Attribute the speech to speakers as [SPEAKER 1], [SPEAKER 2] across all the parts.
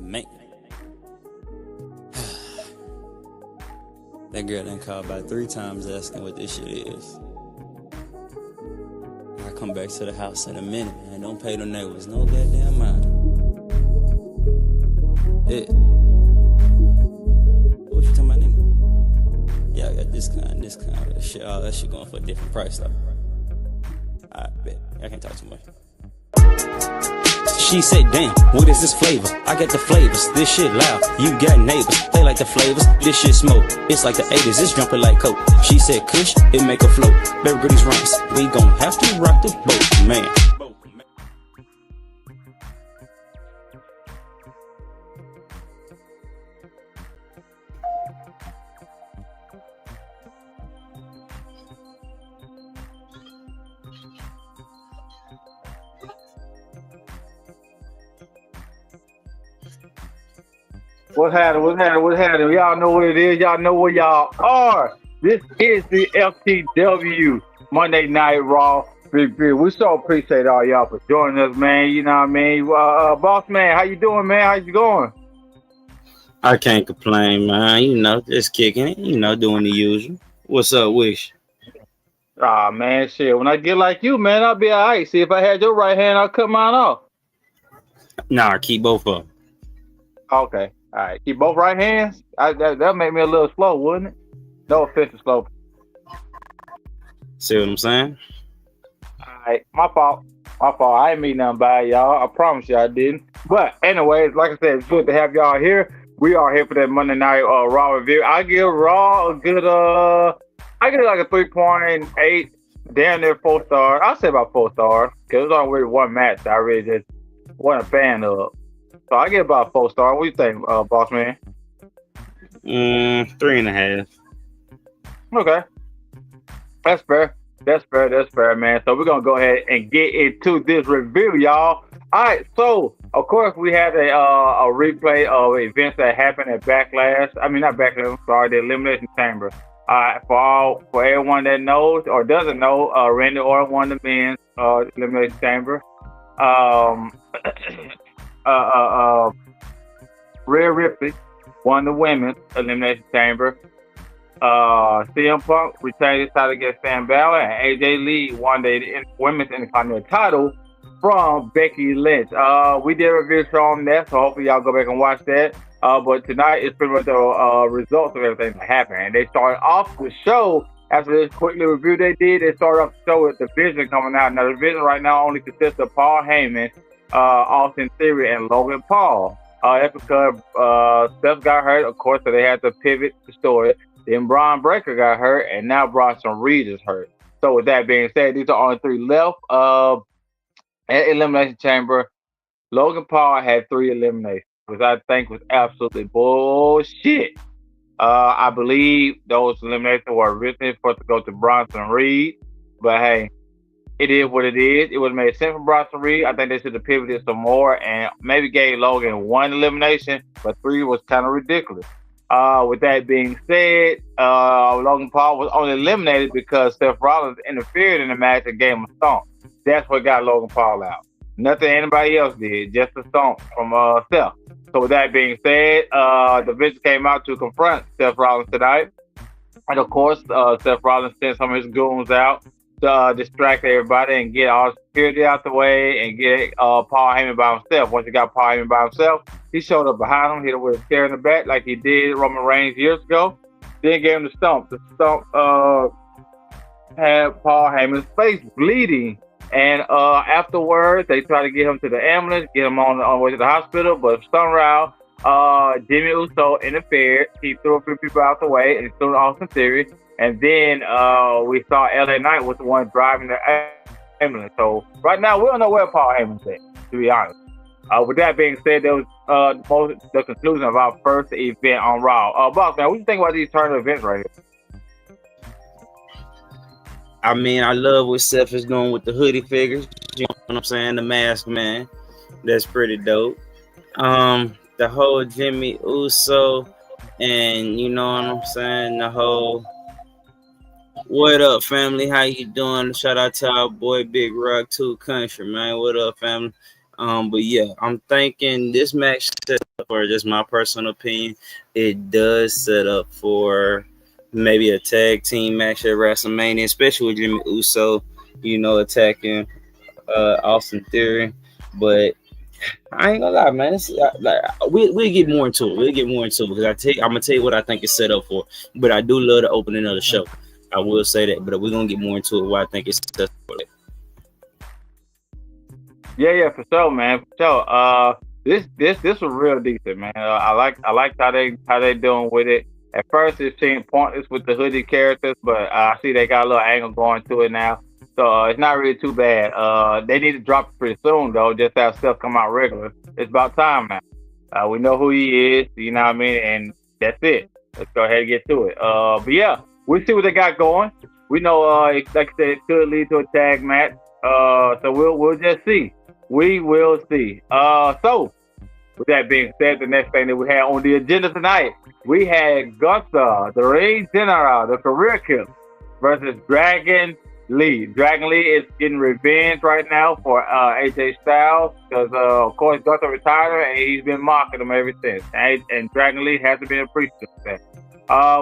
[SPEAKER 1] Man, that girl done called about 3 times asking what this shit is. I come back to the house in a minute, man. Don't pay the neighbors no goddamn mind. Yeah. What you talking about, nigga? Yeah, I got this kind of shit. All that shit going for a different price, though. I bet. I can't talk too much. She said, damn, what is this flavor? I got the flavors, this shit loud. You got neighbors, they like the flavors. This shit smoke, it's like the 80s, it's jumping like coke. She said, Kush, it make a float. Everybody's rhymes, we gon' have to rock the boat, man.
[SPEAKER 2] What's happening? Y'all know what it is. Y'all know where y'all are. This is the FTW Monday Night Raw review. We so appreciate all y'all for joining us, man. You know what I mean? Boss man, how you doing, man? How you going?
[SPEAKER 3] I can't complain, man. You know, just kicking it. You know, doing the usual. What's up, Wish?
[SPEAKER 2] Man, shit. When I get like you, man, I'll be all right. See, if I had your right hand, I'll cut mine off.
[SPEAKER 3] Nah, keep both of them.
[SPEAKER 2] Okay. All right. Keep both right hands? That'll make me a little slow, wouldn't it? No offense to slow.
[SPEAKER 3] See what I'm saying?
[SPEAKER 2] All right. My fault. I ain't mean nothing by y'all. I promise you I didn't. But anyways, like I said, it's good to have y'all here. We are here for that Monday Night Raw review. I give Raw a good, I give it like a 3.8, damn near 4 stars. I'll say about 4 stars because it's only really one match that I really just wasn't a fan of. So I give about 4 stars. What do you think, boss man?
[SPEAKER 3] 3.5.
[SPEAKER 2] Okay. That's fair, man. So we're going to go ahead and get into this review, y'all. All right. So, of course, we had a replay of events that happened at Backlash. I mean, not Backlash, I'm sorry, the Elimination Chamber. For everyone that knows or doesn't know, Randy Orton won the men's Elimination Chamber. Rhea Ripley won the women's Elimination Chamber. CM Punk retained his title against Finn Balor, and AJ Lee won the women's Intercontinental title from Becky Lynch. We did a review show on that, so hopefully y'all go back and watch that. But tonight is pretty much the results of everything that happened. And they started off the show, after this quick little review they did, they started off the show with the Division coming out. Now, the Division right now only consists of Paul Heyman, Austin Theory, and Logan Paul. That's because Seth got hurt, of course, so they had to pivot the story. Then Braun Breaker got hurt, and now Bronson Reed is hurt. So with that being said, these are only 3 left. At Elimination Chamber, Logan Paul had 3 eliminations, which I think was absolutely bullshit. I believe those eliminations were originally supposed to go to Bronson Reed, but hey, it is what it is. It was made sense for Bronson Reed. I think they should have pivoted some more and maybe gave Logan 1 elimination, but 3 was kind of ridiculous. With that being said, Logan Paul was only eliminated because Seth Rollins interfered in the match and gave him a stomp. That's what got Logan Paul out. Nothing anybody else did, just a stomp from Seth. So with that being said, the Vince came out to confront Seth Rollins tonight. And of course, Seth Rollins sent some of his goons out to distract everybody and get all the security out the way and get Paul Heyman by himself. Once he got Paul Heyman by himself, he showed up behind him, hit him with a chair in the back like he did Roman Reigns years ago. Then gave him the stomp. The stomp had Paul Heyman's face bleeding. And afterwards, they tried to get him to the ambulance, get him on the way to the hospital. But somehow, Jimmy Uso interfered. He threw a few people out the way and threw Austin Theory. And then we saw LA Knight was the one driving the ambulance. So right now, we don't know where Paul Heyman's at, to be honest. With that being said, that was the conclusion of our first event on Raw. Boss, man, what do you think about these turn events right here?
[SPEAKER 3] I mean, I love what Seth is doing with the hoodie figures. You know what I'm saying? The mask, man. That's pretty dope. The whole Jimmy Uso and you know what I'm saying? The whole what up, family? How you doing? Shout out to our boy Big Rock 2 Country, man. What up, family? But yeah, I'm thinking this match set up for just my personal opinion. It does set up for maybe a tag team match at WrestleMania, especially with Jimmy Uso, attacking Austin Theory. But I ain't gonna lie, man. We'll get more into it. We'll get more into it because I'm gonna tell you what I think it's set up for. But I do love the opening of the show. I will say that, but we're gonna get more into it. What I think it's set up for.
[SPEAKER 2] Yeah, for sure, man. For sure. This was real decent, man. I like how they doing with it. At first, it seemed pointless with the hoodie characters, but I see they got a little angle going to it now. So it's not really too bad. They need to drop it pretty soon, though. Just have stuff come out regular. It's about time now. We know who he is, you know what I mean? And that's it. Let's go ahead and get to it. But yeah, we'll see what they got going. We know, like I said, it could lead to a tag match. So we'll just see. We will see. So with that being said, the next thing that we had on the agenda tonight, we had Gunther, the Rey General, the career killer, versus Dragon Lee. Dragon Lee is getting revenge right now for AJ Styles because, of course, Gunther retired and he's been mocking him ever since. And Dragon Lee hasn't been appreciative of that.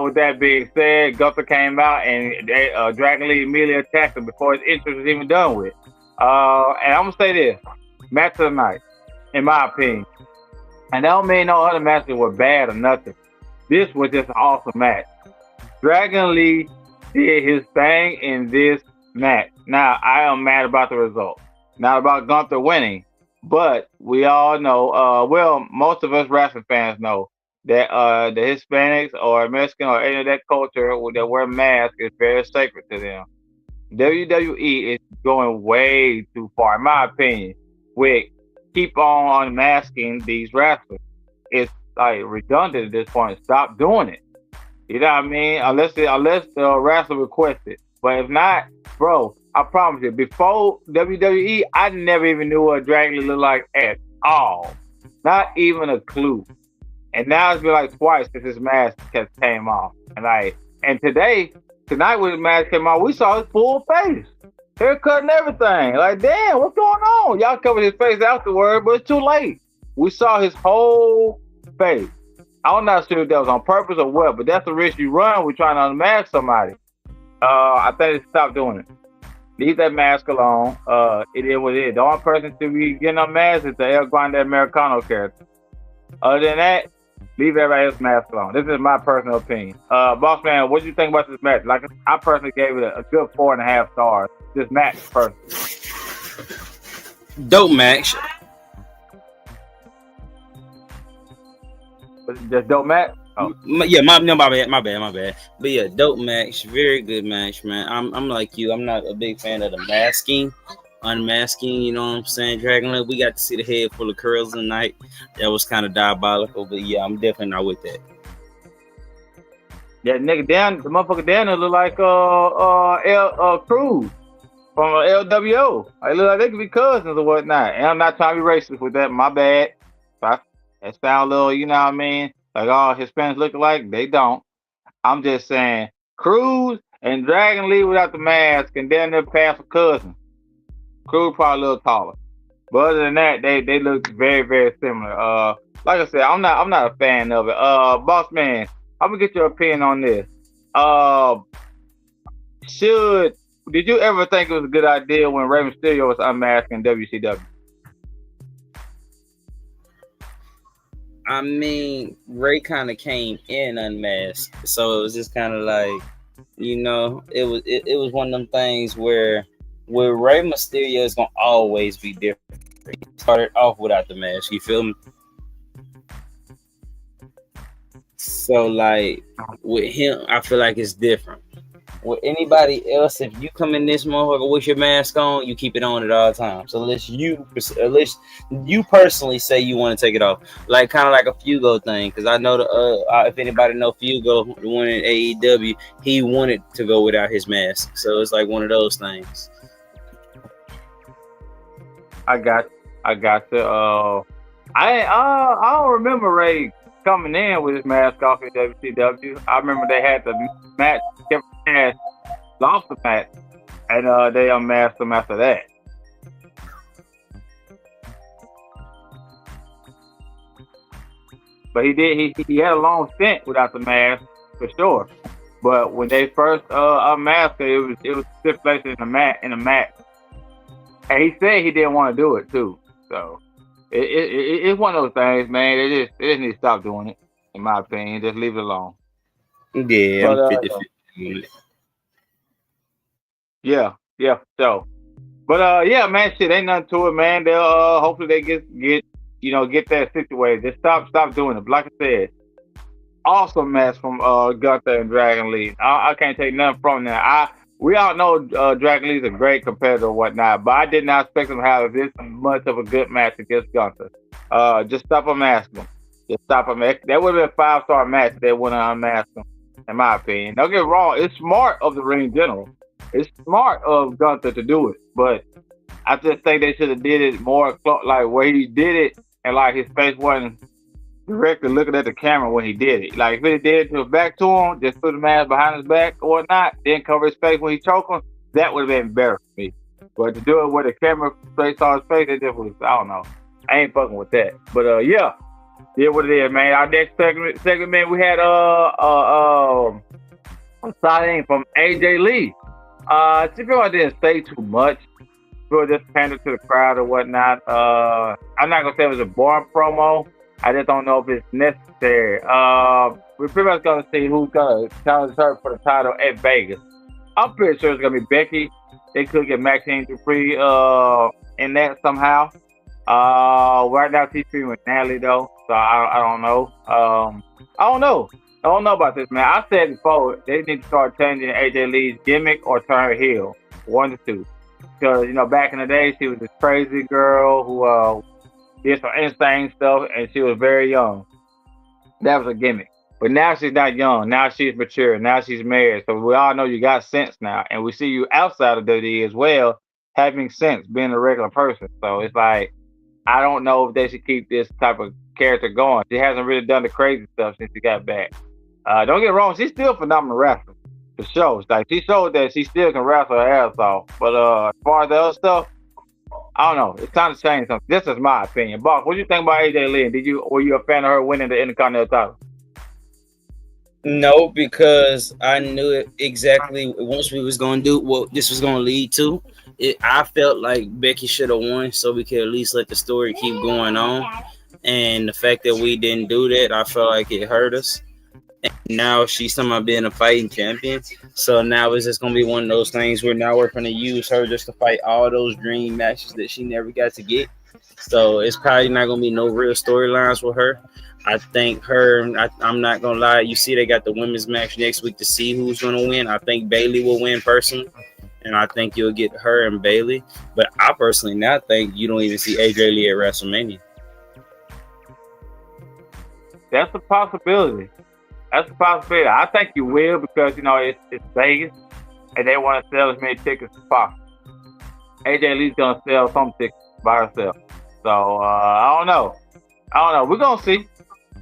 [SPEAKER 2] With that being said, Gunther came out and Dragon Lee immediately attacked him before his entrance was even done with. And I'm going to say this. Match of the night, in my opinion. And that don't mean no other matches were bad or nothing. This was just an awesome match. Dragon Lee did his thing in this match. Now, I am mad about the result. Not about Gunther winning. But we all know, well, most of us wrestling fans know that the Hispanics or Mexican or any of that culture that wear masks is very sacred to them. WWE is going way too far, in my opinion, with keep on unmasking these wrestlers. It's like redundant at this point. Stop doing it. You know what I mean? Unless the wrestler requests it. But if not, bro, I promise you, before WWE, I never even knew what Dragon Lee looked like at all. Not even a clue. And now it's been like twice since his mask came off. And tonight when his mask came off, we saw his full face. Haircut and everything. Like, damn, what's going on? Y'all covered his face afterward, but it's too late. We saw his whole face. I'm not sure if that was on purpose or what, but that's the risk you run when trying to unmask somebody. I think they stop doing it. Leave that mask alone. It is what it is. The only person to be getting unmasked is the El Grande Americano character. Other than that, leave everybody else's mask alone. This is my personal opinion. Boss man, what do you think about this match? Like, I personally gave it a good 4.5 stars. This match, personally.
[SPEAKER 3] Dope match.
[SPEAKER 2] Just dope match? Oh.
[SPEAKER 3] Yeah, my bad. But yeah, dope match. Very good match, man. I'm like you. I'm not a big fan of the unmasking, you know what I'm saying? Dragon Lee, we got to see the head full of curls tonight. That was kind of diabolical, but yeah, I'm definitely not with that.
[SPEAKER 2] Yeah, nigga, the motherfucker down there look like Cruz from LWO. I look like they could be cousins or whatnot. And I'm not trying to be racist with that. My bad. That sound a little, you know what I mean? Like all Hispanics look alike. They don't. I'm just saying Cruz and Dragon Lee without the mask and then they're past for cousins. Cruz probably a little taller. But other than that, they look very, very similar. Like I said, I'm not a fan of it. Boss man, I'm gonna get your opinion on this. Did you ever think it was a good idea when Rey Mysterio was unmasked in WCW?
[SPEAKER 3] I mean, Rey kind of came in unmasked, so it was just kind of like, it was one of them things where Rey Mysterio is gonna always be different. He started off without the mask, you feel me? So like with him, I feel like it's different. With anybody else, if you come in this motherfucker with your mask on, you keep it on at all times. Unless you personally say you want to take it off, like kind of like a Fugo thing. Because I know if anybody know Fugo, the one in AEW, he wanted to go without his mask. So it's like one of those things.
[SPEAKER 2] I got to. I don't remember Ray coming in with his mask off in WCW. I remember they had the match. Kevin lost the match, and they unmasked him after that. But he did. He had a long stint without the mask for sure. But when they first unmasked it, it was stipulation in the match, and he said he didn't want to do it too. So it's one of those things, man. They just need to stop doing it, in my opinion. Just leave it alone.
[SPEAKER 3] Yeah,
[SPEAKER 2] But
[SPEAKER 3] I'm 50-50.
[SPEAKER 2] yeah. So, but yeah, man, shit ain't nothing to it, man. They'll hopefully they get that situated. Just stop doing it. But like I said, awesome match from Gunther and Dragon Lee. I can't take nothing from that. We all know Dragon Lee's a great competitor and whatnot, but I did not expect him to have this much of a good match against Gunther. Just stop unmasking him. Just stop him. That would have been a 5-star match if they wouldn't unmask him, in my opinion. Don't get me wrong. It's smart of the ring general. It's smart of Gunther to do it, but I just think they should have did it more like where he did it and like his face wasn't directly looking at the camera when he did it. Like if he did it to his back to him, just put the mask behind his back or whatnot, then cover his face when he choked him, that would have been better for me. But to do it with the camera face on his face, it just was, I don't know. I ain't fucking with that. But yeah what it is, man. Our next segment we had a signing from AJ Lee. She feel like I didn't say too much. People just pandered to the crowd or whatnot. I'm not gonna say it was a boring promo. I just don't know if it's necessary. We're pretty much gonna see who's gonna challenge her for the title at Vegas. I'm pretty sure it's gonna be Becky. They could get Maxine Dupree in that somehow. Right now she's feuding with Natalie though, so I don't know. I don't know about this, man. I said before they need to start changing AJ Lee's gimmick or turn her heel. One to two. Because back in the day she was this crazy girl who did some insane stuff and she was very young. That was a gimmick. But now she's not young. Now she's mature. Now she's married. So we all know you got sense now. And we see you outside of WWE as well, having sense, being a regular person. So it's like, I don't know if they should keep this type of character going. She hasn't really done the crazy stuff since she got back. Don't get me wrong, she's still a phenomenal wrestler. For sure. Like she showed that she still can wrestle her ass off. But as far as the other stuff, I don't know. It's time to change something. This is my opinion. Boss, what do you think about AJ Lee? Were you a fan of her winning the Intercontinental title?
[SPEAKER 3] No, because I knew it exactly once we was gonna do what this was gonna lead to. I felt like Becky should have won, so we could at least let the story keep going on. And the fact that we didn't do that, I felt like it hurt us. And now she's talking about being a fighting champion. So now it's just gonna be one of those things where now we're gonna use her just to fight all those dream matches that she never got to get. So it's probably not gonna be no real storylines with her. I think I'm not gonna lie. You see, they got the women's match next week to see who's gonna win. I think Bayley will win personally, and I think you'll get her and Bayley. But I personally now think you don't even see AJ Lee at WrestleMania.
[SPEAKER 2] That's a possibility. I think you will because it's Vegas, and they want to sell as many tickets as possible. AJ Lee's gonna sell some tickets by herself. So I don't know. We're gonna see.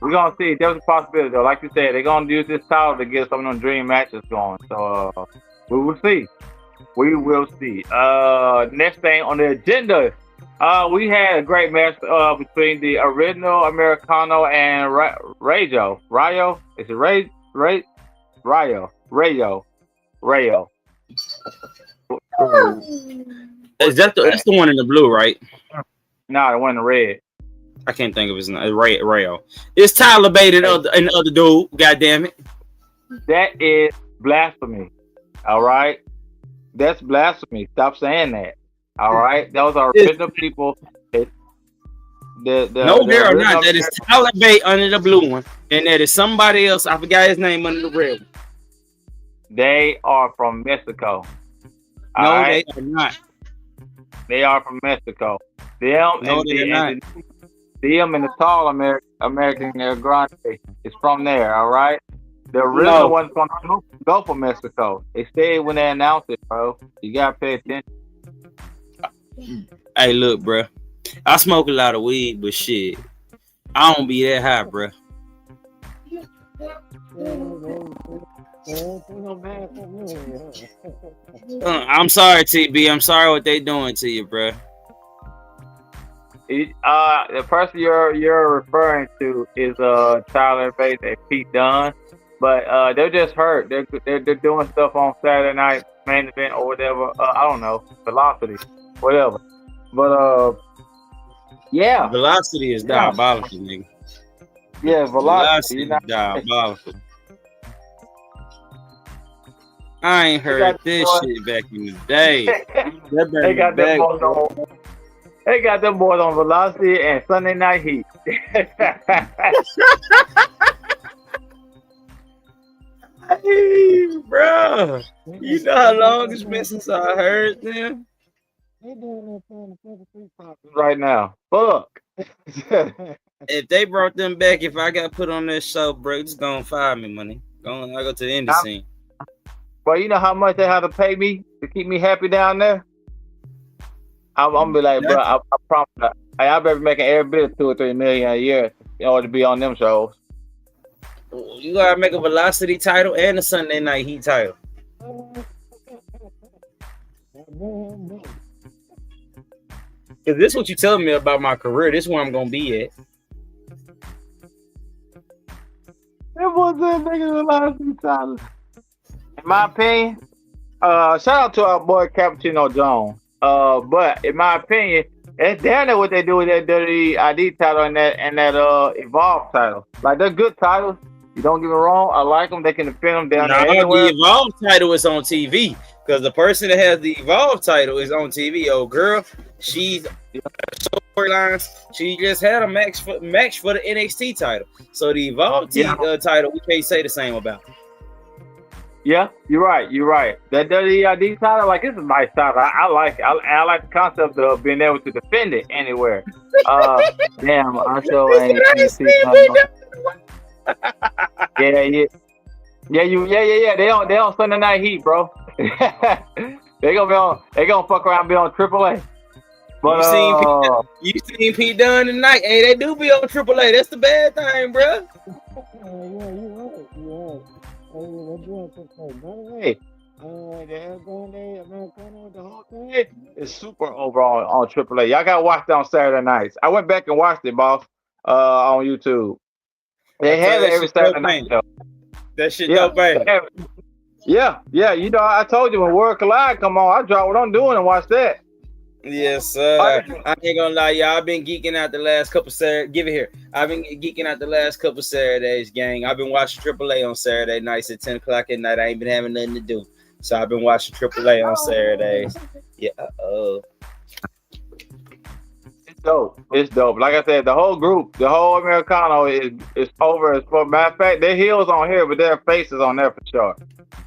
[SPEAKER 2] There's a possibility though. Like you said, they're gonna use this title to get some of them dream matches going. So we will see. Next thing on the agenda, we had a great match between the original Americano and Rayo. Rayo? Is it Rayo?
[SPEAKER 3] Is that that's the one in the blue, right?
[SPEAKER 2] No, the one in the red.
[SPEAKER 3] I can't think of his name. Rayo. It's Tyler Bate and the other dude. God damn it.
[SPEAKER 2] That is blasphemy. All right. That's blasphemy. Stop saying that. All right. Those are original people. No,
[SPEAKER 3] there are not. That is Tyler Bate under the blue one. And that is somebody else. I forgot his name under the red one.
[SPEAKER 2] They are from Mexico.
[SPEAKER 3] No, right? They are not.
[SPEAKER 2] They are from Mexico. Them and the tall American Grande is from there, all right? The original one's from the Gulf of Mexico. They stayed when they announced it, bro. You gotta pay attention.
[SPEAKER 3] Hey, look, bro. I smoke a lot of weed, but shit, I don't be that high, bro. I'm sorry, TB. I'm sorry what they doing to you, bro.
[SPEAKER 2] The person you're referring to is Tyler Bates and Pete Dunne, but they're just hurt. They're doing stuff on Saturday night main event or whatever. I don't know, Velocity, whatever. But yeah,
[SPEAKER 3] Velocity is diabolical, nigga.
[SPEAKER 2] yeah,
[SPEAKER 3] Velocity
[SPEAKER 2] Velocity.
[SPEAKER 3] is diabolical. I ain't heard this shit back in the day.
[SPEAKER 2] They got them boys on. They got them boys on Velocity and Sunday Night Heat.
[SPEAKER 3] Hey, bro, you know how long it's been since I heard them?
[SPEAKER 2] Right now, fuck.
[SPEAKER 3] If they brought them back, if I got put on this show, bro, just gonna fire me, money. I go to the indie scene.
[SPEAKER 2] Well, you know how much they have to pay me to keep me happy down there? I'm gonna be like, bro, I promise you, I better be making every bit of $2 or $3 million a year in order to be on them shows.
[SPEAKER 3] You gotta make a Velocity title and a Sunday Night Heat title. Cause this is what you telling me about my career. This is where I'm gonna be at.
[SPEAKER 2] That was a nigga Velocity title. In my opinion, shout out to our boy Cappuccino Jones. But in my opinion, it's damn near what they do with that WID title and that Evolve title. Like, they're good titles. You don't get me wrong. I like them. They can defend them down there anywhere.
[SPEAKER 3] The Evolve title is on TV because the person that has the Evolve title is on TV. Oh, girl, she's storylines. She just had a match for the NXT title. So the Evolve title, we can't say the same about.
[SPEAKER 2] Yeah, you're right. That WID title, like, it's a nice title. I like it. I like the concept of being able to defend it anywhere. Damn, I so ain't Yeah. They on Sunday Night Heat, bro. they gonna fuck around and be on AAA. But
[SPEAKER 3] you seen Pete Dunne tonight? Hey, they do be on AAA. That's the bad thing, bro.
[SPEAKER 2] Hey, it's super overall on AAA. Y'all gotta watch it on Saturday nights. I went back and watched it, boss, on YouTube. They have it every Saturday night, though.
[SPEAKER 3] That shit dope, man.
[SPEAKER 2] Yeah. You know, I told you when World Collide come on, I drop what I'm doing and watch that.
[SPEAKER 3] Yes, sir. I ain't gonna lie, y'all. I've been geeking out the last couple Saturdays. Give it here. I've been geeking out the last couple Saturdays, gang. I've been watching AAA on Saturday nights at 10 o'clock at night. I ain't been having nothing to do, so I've been watching AAA on Saturdays. Yeah. It's dope. Like I said, the whole group, the whole Americano is over. As for matter of fact, their heels on here, but their faces on there for sure.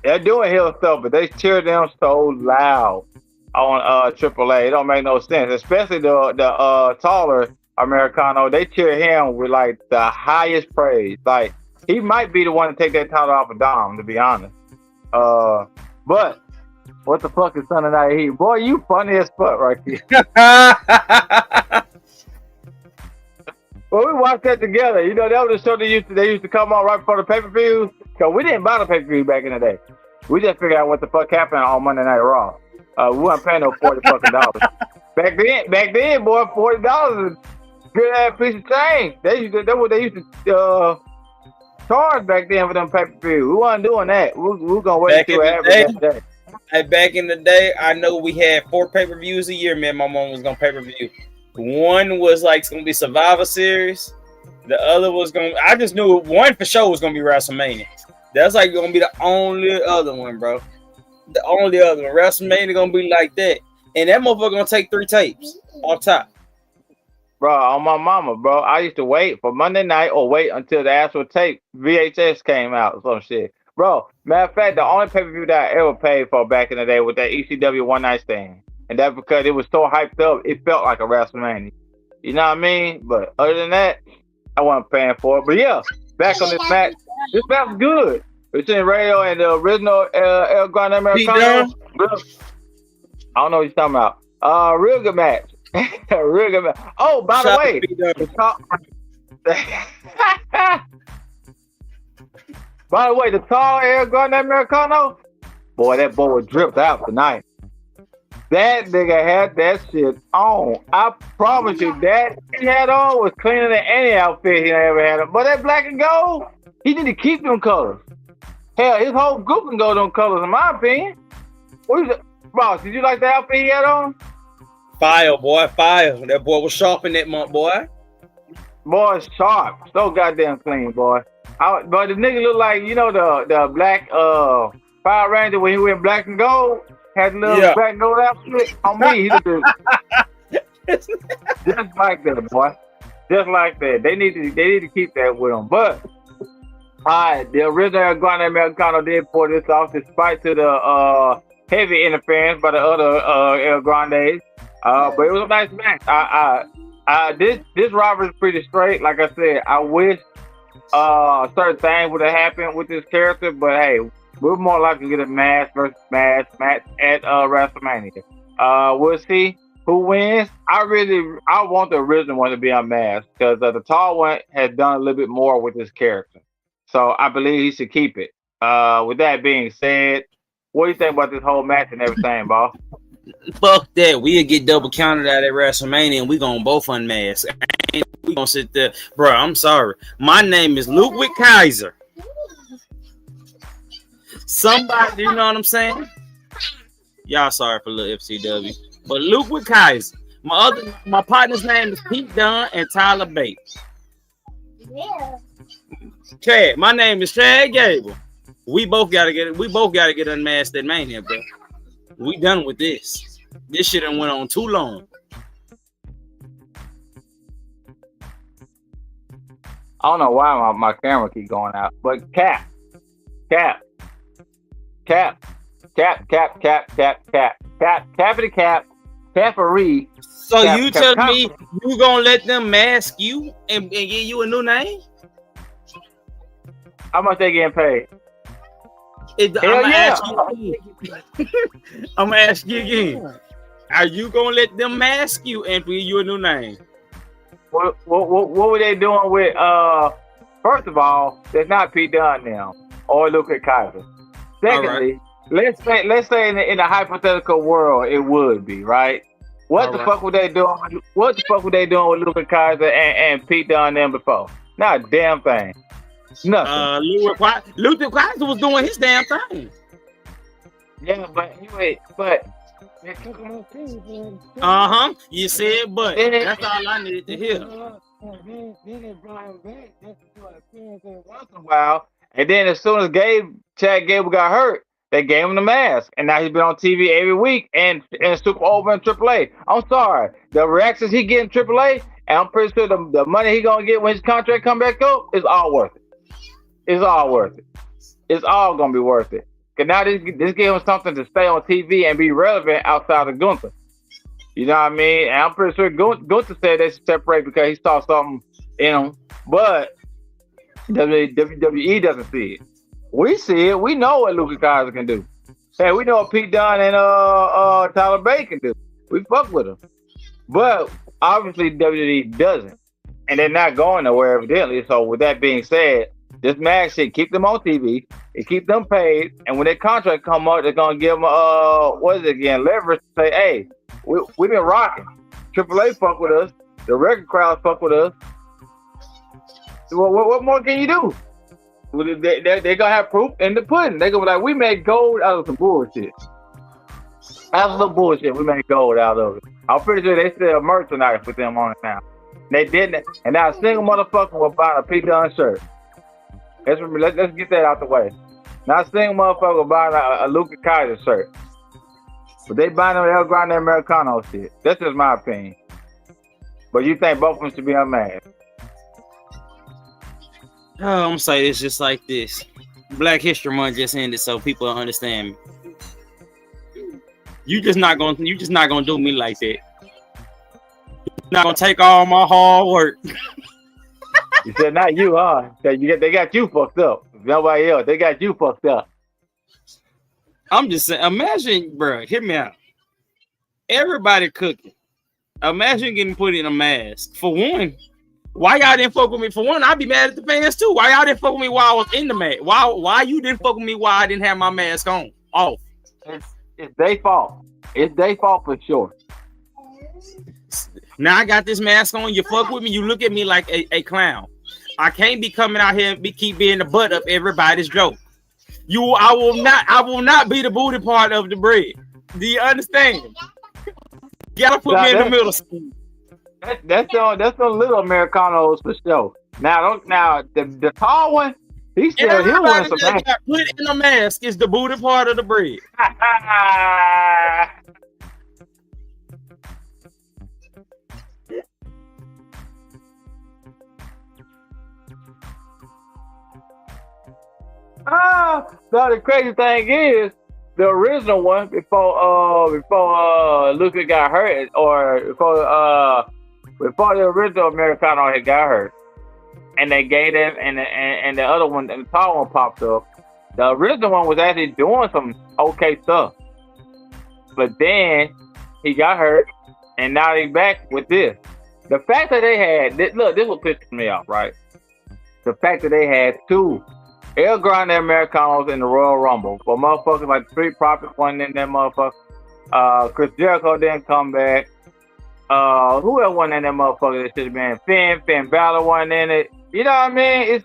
[SPEAKER 3] They're doing heel stuff, but they cheer them so loud on AAA. It don't make no sense, especially the taller Americano. They cheer him with like the highest praise. Like, he might be the one to take that title off of Dom, to be honest. But what the fuck is Sunday Night Heat? Boy, you funny as fuck right here. Well, we watched that together. You know, that was the show they used to come on right before the pay-per-view. Because we didn't buy the pay-per-view back in the day. We just figured out what the fuck happened on Monday Night Raw. We weren't paying no $40 fucking dollars. Back then, boy, $40 is a good ass piece of change. That's what they used to charge back then for them pay-per-view. We wasn't doing that. We were gonna wait until average that day. Hey, back in the day, I know we had 4 pay-per-views a year. Me and my mom was gonna pay-per-view. One was like gonna be Survivor Series. The other was I just knew one for sure was gonna be WrestleMania. That's like gonna be the only other one, bro. The only other one. WrestleMania gonna be like that. And that motherfucker gonna take 3 tapes off top.
[SPEAKER 2] Bro, on my mama, bro. I used to wait for Monday night or wait until the actual tape VHS came out or some shit. Bro, matter of fact, the only pay-per-view that I ever paid for back in the day was that ECW One Night Stand. And that's because it was so hyped up, it felt like a WrestleMania. You know what I mean? But other than that, I wasn't paying for it. But yeah, back on this match. This match was good. Between Rayo and the original El Grande Americano. I don't know what you're talking about. Real good match. Real good match. Oh, by the way, the tall El Grande Americano, boy, that boy was dripped out tonight. That nigga had that shit on. I promise you, that he had on was cleaner than any outfit he ever had on. But that black and gold, he need to keep them colors. Hell, his whole group can go them colors, in my opinion. What is it? Boss, did you like the outfit he had on?
[SPEAKER 3] Fire, boy, fire. That boy was sharp in that month, boy.
[SPEAKER 2] Boy, sharp. So goddamn clean, boy. But the nigga look like, you know, the black Power Ranger when he went black and gold. Had a little black and gold outfit on me. He looked just like that, boy. Just like that. They need to keep that with him. But the original El Grande Americano did pull this off despite to the heavy interference by the other El Grandes. But it was a nice match. This rivalry is pretty straight. Like I said, I wish certain things would have happened with this character, but hey, we're more likely to get a mask versus mask match at WrestleMania. We'll see who wins. I want the original one to be unmasked because the tall one has done a little bit more with this character. So I believe he should keep it. With that being said, what do you think about this whole match and everything, boss?
[SPEAKER 3] Fuck that. We'll get double counted out at WrestleMania and we gonna both unmask. And we gonna sit there. Bro, I'm sorry. My name is Ludwig Kaiser. Somebody, you know what I'm saying? Y'all sorry for little FCW. But Ludwig Kaiser. My partner's name is Pete Dunne and Tyler Bates. Yeah. Chad, my name is Chad Gable. We both gotta get unmasked at Mania, bro. We done with this. This shit done went on too long.
[SPEAKER 2] I don't know why my camera keep going out, but Cap, Caparee.
[SPEAKER 3] So you tell me you gonna let them mask you and give you a new name?
[SPEAKER 2] How much they getting paid?
[SPEAKER 3] I'm gonna ask you again. Are you gonna let them mask you and give you a new name?
[SPEAKER 2] What were they doing with? First of all, there's not Pete Dunne now or Ludwig Kaiser. Secondly, let's say in a hypothetical world, it would be right. What the fuck were they doing? What the fuck were they doing with Ludwig Kaiser and Pete Dunne them before? Not a damn thing. Nothing.
[SPEAKER 3] Ludwig Kaiser was doing his damn thing.
[SPEAKER 2] Yeah, but anyway, they took him on TV.
[SPEAKER 3] You said, but that's all I needed to hear.
[SPEAKER 2] Then they brought him back just to do an appearance once in a while. And then as soon as Chad Gable got hurt, they gave him the mask. And now he's been on TV every week and super over in AAA. I'm sorry. The reactions he get in AAA, and I'm pretty sure the money he gonna get when his contract come back up is all worth it. It's all worth it. It's all gonna be worth it. Cause now this gave him something to stay on TV and be relevant outside of Gunther. You know what I mean? And I'm pretty sure Gunther said they should separate because he saw something in him. But WWE doesn't see it. We see it. We know what Ludwig Kaiser can do. Hey, we know what Pete Dunne and Tyler Bate can do. We fuck with them. But obviously WWE doesn't. And they're not going nowhere evidently. So with that being said, this mask shit keep them on TV. It keep them paid. And when their contract come up, they're gonna give them leverage to say, hey, we've been rocking. AAA fuck with us. The record crowd fuck with us. So what more can you do? They're gonna have proof in the pudding. They're gonna be like, we made gold out of some bullshit. Absolute bullshit. We made gold out of it. I'm pretty sure they sell merchandise with them on it now. They didn't, and now a single motherfucker will buy a Pete Dunne shirt. Let's get that out the way. Not a single motherfucker will buy a Ludwig Kaiser shirt. But they buy them El Grande Americano shit. That's just my opinion. But you think both of them should be unmasked?
[SPEAKER 3] Oh, I'm gonna say it's just like this. Black History Month just ended, so people understand me. You just not gonna do me like that. You're not gonna take all my hard work.
[SPEAKER 2] You said not you, huh? They got you fucked up. Nobody else. They got you fucked up.
[SPEAKER 3] I'm just saying, imagine, bro, hear me out. Everybody cooking. Imagine getting put in a mask. For one, why y'all didn't fuck with me? For one, I'd be mad at the fans too. Why y'all didn't fuck with me while I was in the mask? Why you didn't fuck with me while I didn't have my mask on? Off.
[SPEAKER 2] It's their fault. It's their fault for sure.
[SPEAKER 3] Now I got this mask on. You fuck with me. You look at me like a clown. I can't be coming out here and keep being the butt of everybody's joke. I will not be the booty part of the bread. Do you understand? You gotta put me in the middle.
[SPEAKER 2] That's the little Americanos for sure. Now the tall one, he's still he wants some
[SPEAKER 3] that got put in a mask is the booty part of the bread.
[SPEAKER 2] Now the crazy thing is, the original one before Luka got hurt, or before the original Americano had got hurt, and they gave him, and the other one, and the tall one popped up. The original one was actually doing some okay stuff, but then he got hurt, and now he's back with this. The fact that they had this was pissing me off, right? The fact that they had two El Grande Americanos in the Royal Rumble, but motherfuckers like Street Profits wasn't in that motherfucker. Chris Jericho didn't come back. Who else wasn't in that motherfucker? That should have been Finn Balor wasn't in it. You know what I mean?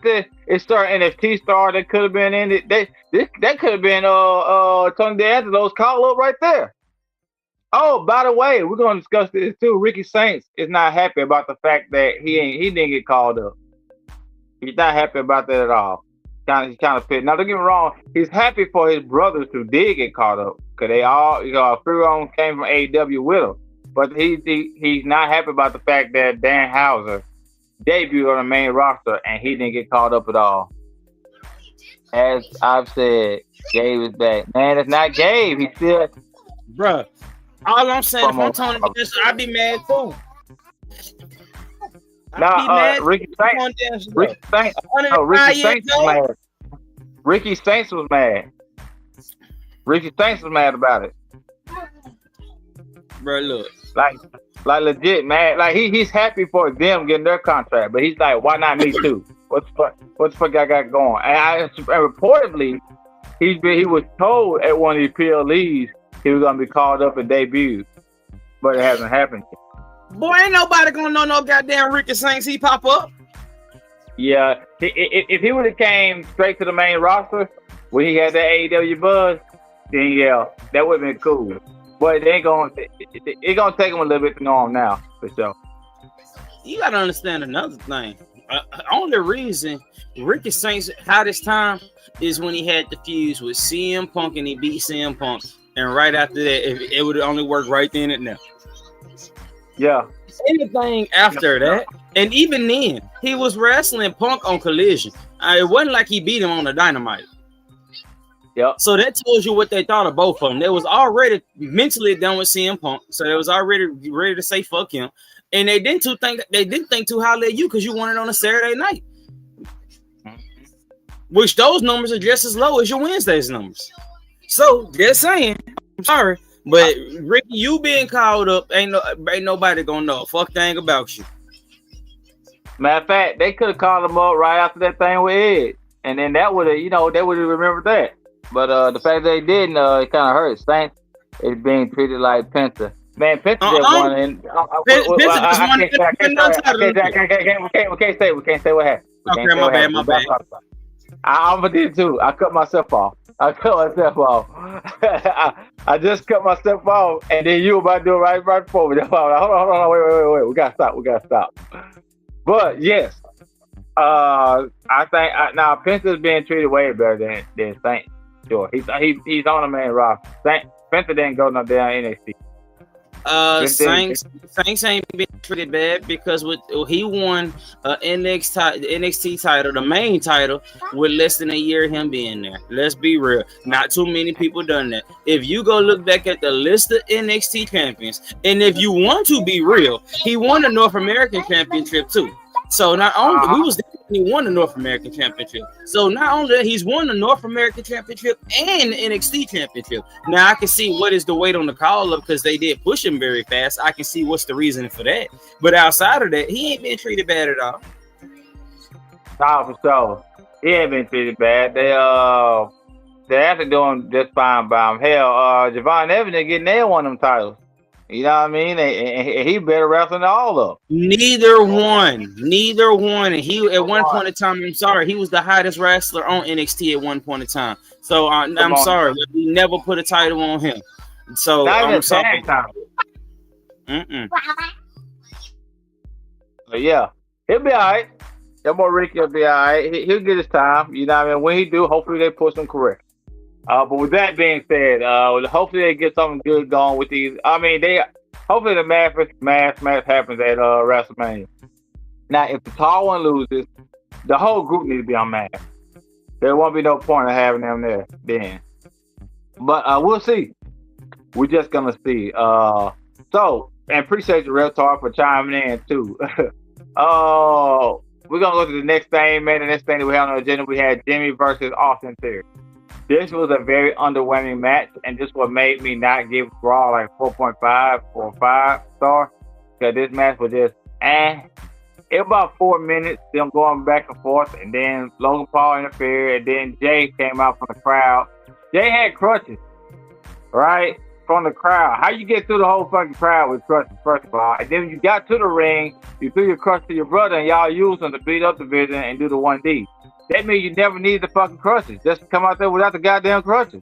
[SPEAKER 2] It's certain NXT star that could have been in it. That could have been Tony D'Angelo's call up right there. Oh, by the way, we're gonna discuss this too. Ricky Saints is not happy about the fact that he didn't get called up. He's not happy about that at all. He's kind of pissed. Now, don't get me wrong. He's happy for his brothers who did get caught up, because they all, three of them came from AEW with him. But he's not happy about the fact that Dan Houser debuted on the main roster and he didn't get caught up at all. As I've said, Gabe is back. Man, it's not Gabe. He's still,
[SPEAKER 3] bruh. All I'm saying, if I'm Tony D'Angelo, I'd be mad too.
[SPEAKER 2] Ricky Saints was mad. Ricky Saints was mad. Ricky Saints was mad about it.
[SPEAKER 3] Bro, look.
[SPEAKER 2] Like legit, man. Like he's happy for them getting their contract, but he's like, why not me too? What the fuck I got going? And reportedly, he was told at one of these PLEs he was gonna be called up and debut, but it hasn't happened.
[SPEAKER 3] Boy, ain't nobody gonna know no goddamn Ricky Saints. He pop up.
[SPEAKER 2] Yeah, if he would have came straight to the main roster when he had that AEW buzz, then yeah, that would have been cool. But it's gonna take him a little bit to know him now, for sure.
[SPEAKER 3] You gotta understand another thing. Only reason Ricky Saints had his time is when he had the fuse with CM Punk and he beat CM Punk, and right after that, it would only work right then and there.
[SPEAKER 2] Yeah.
[SPEAKER 3] Anything after that, and even then, he was wrestling Punk on Collision. It wasn't like he beat him on the Dynamite.
[SPEAKER 2] Yeah.
[SPEAKER 3] So that tells you what they thought of both of them. They was already mentally done with CM Punk, so they was already ready to say fuck him. And they didn't think too highly of you because you won it on a Saturday night, which those numbers are just as low as your Wednesday's numbers. So just saying, I'm sorry. But Ricky, you being called up, ain't nobody gonna know a fuck thing about you.
[SPEAKER 2] Matter of fact, they could have called him up right after that thing with Ed, and then that would have, they would have remembered that. But the fact they didn't, it kind of hurts. Saints is being treated like Penta. Man, Penta just won. And we can't say what happened.
[SPEAKER 3] Okay, my bad.
[SPEAKER 2] I almost did too. I cut myself off. I just cut myself off, and then you were about to do it right before me. Hold on, wait. We gotta stop. But yes, I think now Penta's being treated way better than Saint. Sure, he's on the main roster. Penta didn't go no damn NXT. Saints
[SPEAKER 3] ain't been treated bad because he won NXT title, the main title, with less than a year of him being there. Let's be real. Not too many people done that. If you go look back at the list of NXT champions, and if you want to be real, he won the North American Championship too. So not only he won the North American Championship. So not only that, he's won the North American Championship and the NXT Championship. Now I can see what is the weight on the call up because they did push him very fast. I can see what's the reason for that. But outside of that, he ain't been treated bad at all.
[SPEAKER 2] For sure. He ain't been treated bad. They they're actually doing just fine by him. Hell, Javon Evans didn't get nailed one of them titles. You know what I mean? And he better wrestling than all of them.
[SPEAKER 3] Neither one. And he at one point in time, I'm sorry, he was the hottest wrestler on NXT at one point in time. So I'm sorry, we never put a title on him. So I'm sorry.
[SPEAKER 2] But yeah, he'll be all right. That boy Ricky will be all right. He'll get his time. You know what I mean? When he do, hopefully they push him correct. But with that being said, hopefully they get something good going with these. I mean, hopefully the mass match happens at WrestleMania. Now, if the tall one loses, the whole group needs to be on mass. There won't be no point in having them there then. But we'll see. We're just gonna see. And appreciate you, Real Talk, for chiming in too. We're gonna go to the next thing, man. The next thing that we have on the agenda, we had Jimmy versus Austin Theory. This was a very underwhelming match, and this what made me not give Raw like 4.5 or 5 star. Because this match was just It was about 4 minutes, them going back and forth, and then Logan Paul interfered, and then Jay came out from the crowd. Jay had crutches, right? From the crowd. How you get through the whole fucking crowd with crutches, first of all? And then when you got to the ring, you threw your crutch to your brother, and y'all used them to beat up the division and do the 1D. That means you never needed the fucking crutches. Just come out there without the goddamn crutches.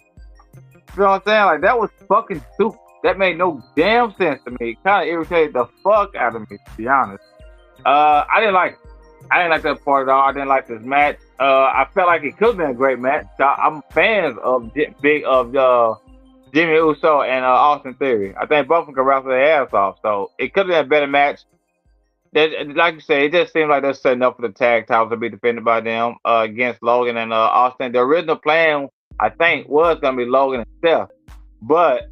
[SPEAKER 2] You know what I'm saying? Like, that was fucking stupid. That made no damn sense to me. It kind of irritated the fuck out of me, to be honest. I didn't like that part at all. I didn't like this match. I felt like it could have been a great match. I'm fans of Jimmy Uso and Austin Theory. I think both of them can wrestle their ass off. So it could have been a better match. Like you said, it just seemed like they're setting up for the tag titles to be defended by them against Logan and Austin. The original plan, I think, was going to be Logan and Steph. But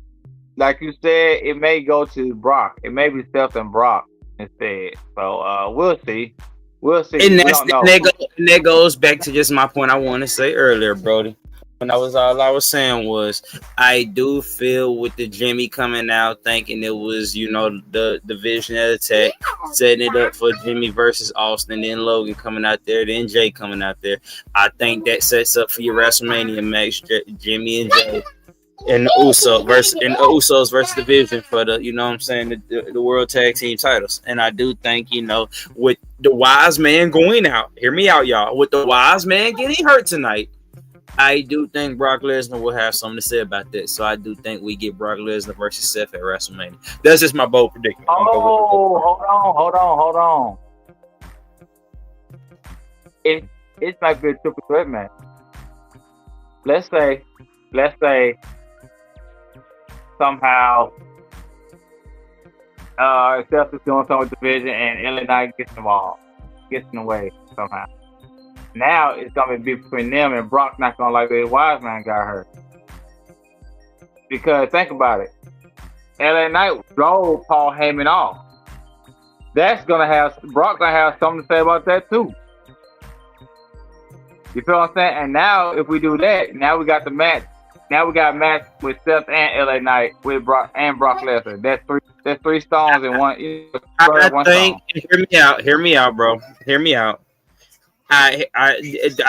[SPEAKER 2] like you said, it may go to Brock. It may be Steph and Brock instead. So we'll see. We'll see.
[SPEAKER 3] And that goes back to just my point I want to say earlier, Brody. All I was saying was, I do feel with the Jimmy coming out thinking it was, the division at attack, setting it up for Jimmy versus Austin, then Logan coming out there, then Jay coming out there. I think that sets up for your WrestleMania match, Jimmy and Jay. And the Usos versus division for the, the World Tag Team titles. And I do think, with the wise man going out, hear me out, y'all, with the wise man getting hurt tonight, I do think Brock Lesnar will have something to say about that. So I do think we get Brock Lesnar versus Seth at WrestleMania. That's just my bold prediction.
[SPEAKER 2] Hold on. It might be a triple threat match. Let's say somehow Seth is doing something with the division and LA Knight gets involved, gets in the way somehow. Now it's gonna be between them, and Brock's not gonna like the wise man got hurt. Because think about it, LA Knight drove Paul Heyman off. Brock's gonna have something to say about that too. You feel what I'm saying? And now if we do that, now we got the match. Now we got a match with Seth and LA Knight with Brock and Brock Lesnar. That's three stones in one.
[SPEAKER 3] I think. Hear me out, bro. Hear me out. I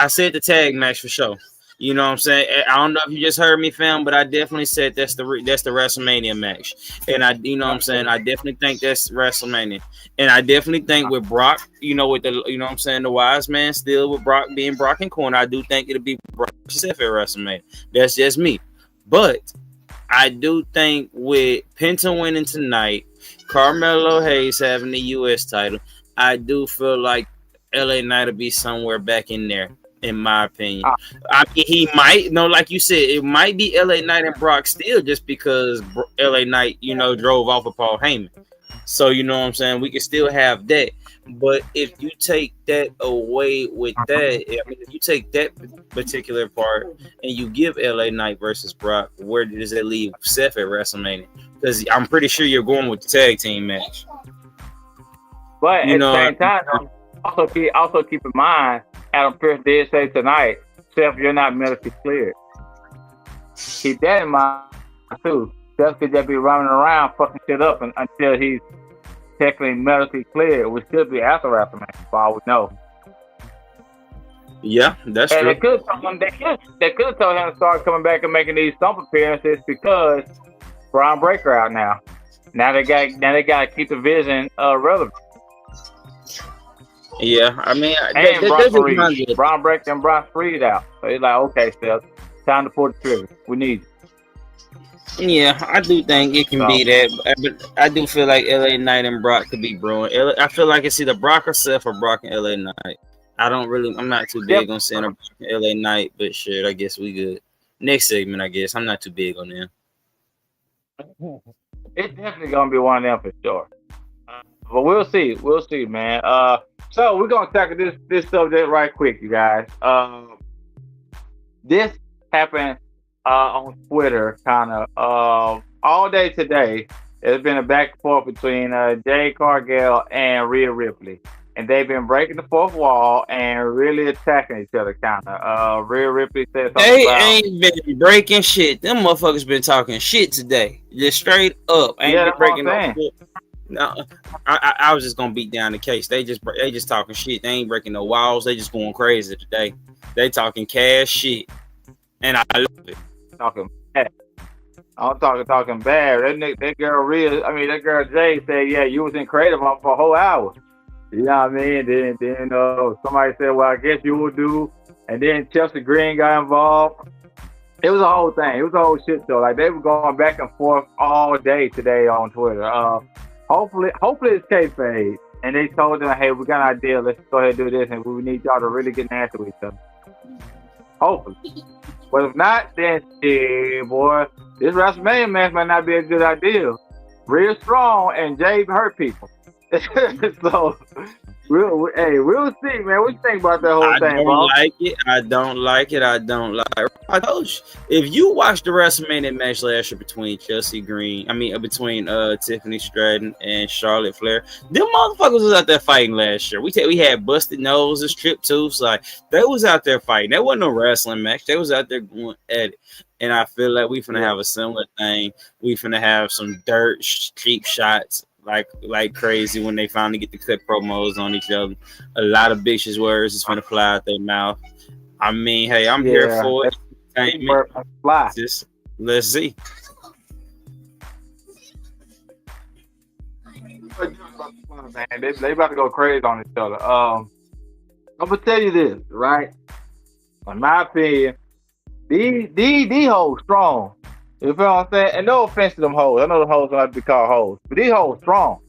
[SPEAKER 3] said the tag match for sure. You know what I'm saying? I don't know if you just heard me, fam, but I definitely said that's the WrestleMania match. And I definitely think that's WrestleMania. And I definitely think with Brock, with the, the wise man still with Brock being Brock in corner, I do think it'll be Brock Seth at WrestleMania. That's just me. But I do think with Penta winning tonight, Carmelo Hayes having the U.S. title, I do feel like LA Knight will be somewhere back in there, in my opinion. I mean, he might, like you said, it might be LA Knight and Brock still just because LA Knight, drove off of Paul Heyman. So, you know what I'm saying? We can still have that. But if you take that away with that, if you take that particular part and you give LA Knight versus Brock, where does that leave Seth at WrestleMania? Because I'm pretty sure you're going with the tag team match.
[SPEAKER 2] But at the same time, also keep in mind, Adam Pearce did say tonight, Seth, you're not medically cleared. Keep that in mind too. Seth could just be running around fucking shit up until he's technically medically cleared. It would still be after WrestleMania, for all we know.
[SPEAKER 3] Yeah, that's
[SPEAKER 2] And
[SPEAKER 3] true.
[SPEAKER 2] they could have told him to start coming back and making these stump appearances because Braun Breaker out now. Now they got to keep the vision relevant.
[SPEAKER 3] Yeah, I mean,
[SPEAKER 2] And
[SPEAKER 3] that's just my good.
[SPEAKER 2] Braun Breaker and Bron Reed out. So he's like, okay, Steph, time to pull the trigger. We need you.
[SPEAKER 3] Yeah, I do think it can be that, but I do feel like LA Knight and Brock could be brewing. I feel like it's either Brock or Seth or Brock and LA Knight. I'm not too big on saying Brock and LA Knight, but shit, I guess we good. Next segment, I guess. I'm not too big on them.
[SPEAKER 2] It's definitely gonna be one of them for sure. But we'll see. We'll see, man. So we're gonna tackle this subject right quick, you guys. This happened on Twitter, kind of all day today. There's been a back and forth between Jade Cargill and Rhea Ripley, and they've been breaking the fourth wall and really attacking each other. Kind of. Rhea Ripley said something
[SPEAKER 3] They
[SPEAKER 2] about,
[SPEAKER 3] ain't been breaking shit. Them motherfuckers been talking shit today, just straight up. Ain't been breaking no shit. No, I was just gonna beat down the case. They just talking shit. They ain't breaking no walls. They just going crazy today. They talking cash shit, and I love it.
[SPEAKER 2] Talking bad. I'm talking bad. That girl Rhea, that girl Jay said, yeah, you was in creative for a whole hour. You know what I mean? Then somebody said, well, I guess you will do. And then Chelsea Green got involved. It was a whole thing. It was a whole shit show. Like, they were going back and forth all day today on Twitter. Hopefully it's kayfabe. And they told them, hey, we got an idea. Let's go ahead and do this. And we need y'all to really get nasty with each other. Hopefully. But if not, then, boy, this WrestleMania match might not be a good idea. Real strong, and Jay hurt people. So, we'll see, man. What you think about that whole thing, bro?
[SPEAKER 3] I don't like it. I told you, if you watched the WrestleMania match last year between between Tiffany Stratton and Charlotte Flair, them motherfuckers was out there fighting last year. We had busted noses, tripped tooths, like they was out there fighting. That wasn't no wrestling match. They was out there going at it. And I feel like we finna have a similar thing. We finna have some dirt cheap shots like crazy when they finally get to cut promos on each other. A lot of bitches words is finna fly out their mouth. I mean, hey, I'm here for it. Just let's see.
[SPEAKER 2] Man, they about to go crazy on each other. I'm gonna tell you this, right? In my opinion, these hoes strong. You feel what I'm saying? And no offense to them hoes. I know them hoes don't have to be called hoes. But these hoes strong.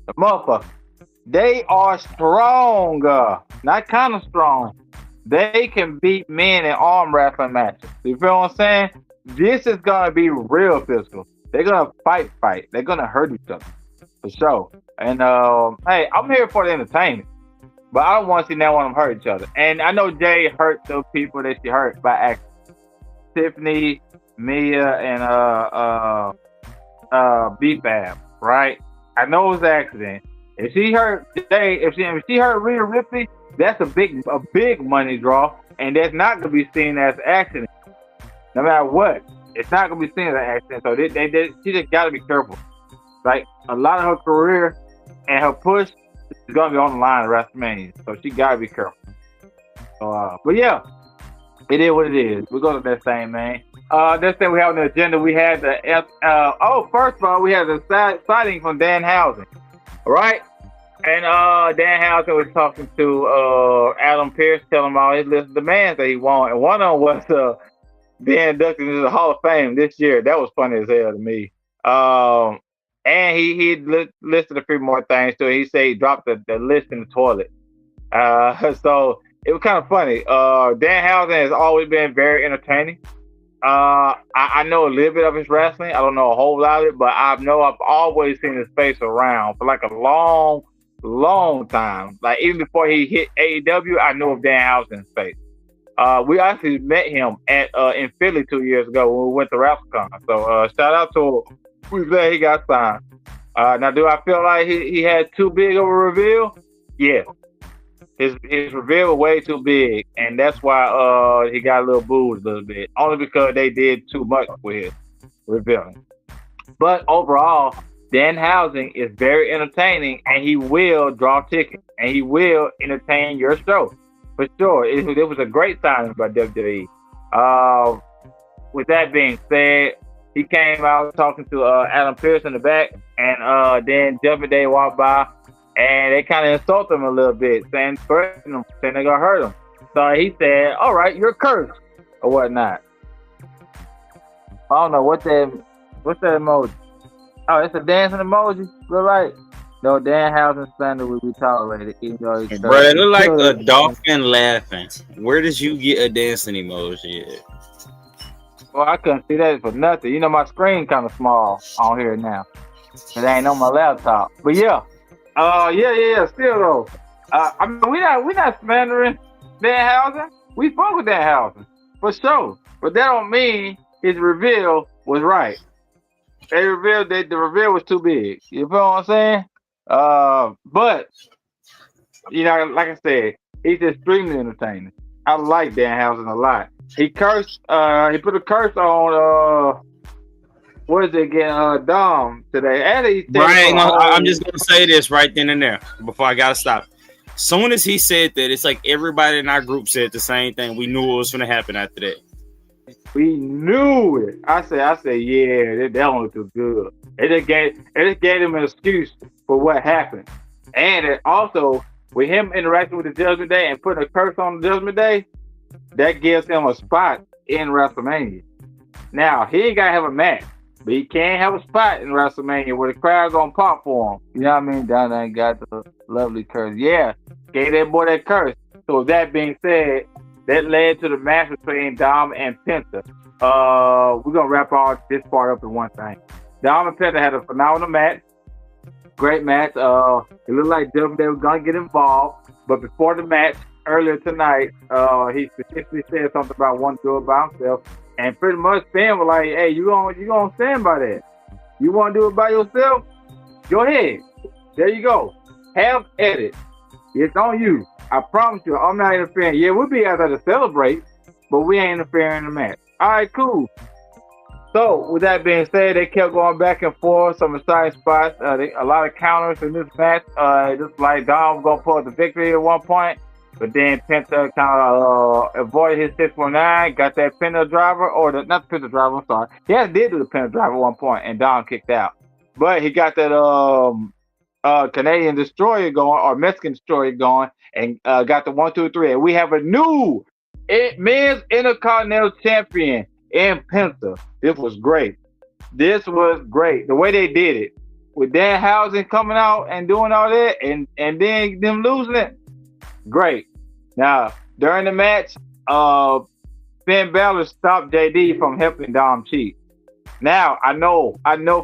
[SPEAKER 2] The motherfuckers. They are stronger. Not kind of strong. They can beat men in arm wrestling matches. You feel what I'm saying? This is going to be real physical. They're going to fight. They're going to hurt each other. For sure. And, hey, I'm here for the entertainment. But I don't want to see no one of them hurt each other. And I know Jay hurt those people that she hurt by accident. Tiffany, Mia, and B-Fab, right? I know it was an accident. If she hurt Jay, if she hurt Rhea Ripley, that's a big money draw, and that's not gonna be seen as an accident. No matter what, it's not gonna be seen as an accident. So she just gotta be careful. Like, a lot of her career and her push is gonna be on the line at WrestleMania, so she gotta be careful. So, but yeah, it is what it is. We're going to that thing, man. Next thing we have on the agenda, we had first of all, we had the sighting from Danhausen, right? And Danhausen was talking to Adam Pearce, telling him all his list of demands that he wanted, and one of them was being inducted into the Hall of Fame this year. That was funny as hell to me. And he listed a few more things too. He said he dropped the list in the toilet. So it was kind of funny. Danhausen has always been very entertaining. I know a little bit of his wrestling. I don't know a whole lot of it, but I've always seen his face around for like a long time. Like, even before he hit AEW, I knew of Danhausen's face. We actually met him in Philly 2 years ago when we went to WrestleCon. So shout out to him. We're glad he got signed. Now, do I feel like he had too big of a reveal? Yeah. His reveal was way too big, and that's why he got a little booed a little bit. Only because they did too much with his revealing. But overall, Danhausen is very entertaining, and he will draw tickets, and he will entertain your show. for sure. It was a great signing by WWE. With that being said, he came out talking to Adam Pearce in the back, and then Judgment Day walked by, and they kind of insulted him a little bit, saying threatening him, saying they're gonna hurt him. So he said, "All right, you're cursed," or whatnot. I don't know what's that emoji. Oh, it's a dancing emoji. You're right. No, Danhausen slander will be tolerated, even though he's
[SPEAKER 3] bro, it look like a dolphin laughing. Where did you get a dancing emoji at?
[SPEAKER 2] Well, I couldn't see that for nothing. You know, my screen kind of small on here now. It ain't on my laptop. But yeah. Still though. I mean, we not slandering Danhausen. We fuck with Danhausen for sure. But that don't mean his reveal was right. They revealed that the reveal was too big. You feel what I'm saying? But you know, like I said, he's extremely entertaining. I like Danhausen a lot. He cursed. He put a curse on. What is it again? Dom today. And he
[SPEAKER 3] Brian, I'm just gonna say this right then and there before I gotta stop. Soon as he said that, it's like everybody in our group said the same thing. We knew what was gonna happen after that.
[SPEAKER 2] We knew it. I said, yeah, that one looked too good. It just gave him an excuse for what happened, and it also with him interacting with the Judgment Day and putting a curse on the Judgment Day, that gives him a spot in WrestleMania. Now he ain't gotta have a match, but he can have a spot in WrestleMania where the crowd's gonna pop for him. You know what I mean? Down there got the lovely curse. Yeah, gave that boy that curse. So with that being said, that led to the match between Dom and Penta. We're gonna wrap all this part up in one thing. Dom and Penta had a phenomenal match. Great match. It looked like they were gonna get involved, but before the match, earlier tonight, he specifically said something about wanting to do it by himself, and pretty much Finn was like, "Hey, you gonna stand by that? You want to do it by yourself? Go ahead. There you go. Have at it. It's on you. I promise you, I'm not interfering. Yeah, we'll be out there to celebrate, but we ain't interfering in the match. All right, cool." So, with that being said, they kept going back and forth, some exciting spots, a lot of counters in this match. Just like Dom was going to pull the victory at one point, but then Penta kind of avoided his 619, got that Penta driver, not the Penta driver, I'm sorry. He did do the Penta driver at one point, and Dom kicked out. But he got that Canadian Destroyer going, or Mexican Destroyer going, and got the 1, 2, 3. And we have a new men's Intercontinental Champion in Penta. This was great. The way they did it, with Danhausen coming out and doing all that, and then them losing it, great. Now during the match, Finn Balor stopped JD from helping Dom cheat. Now I know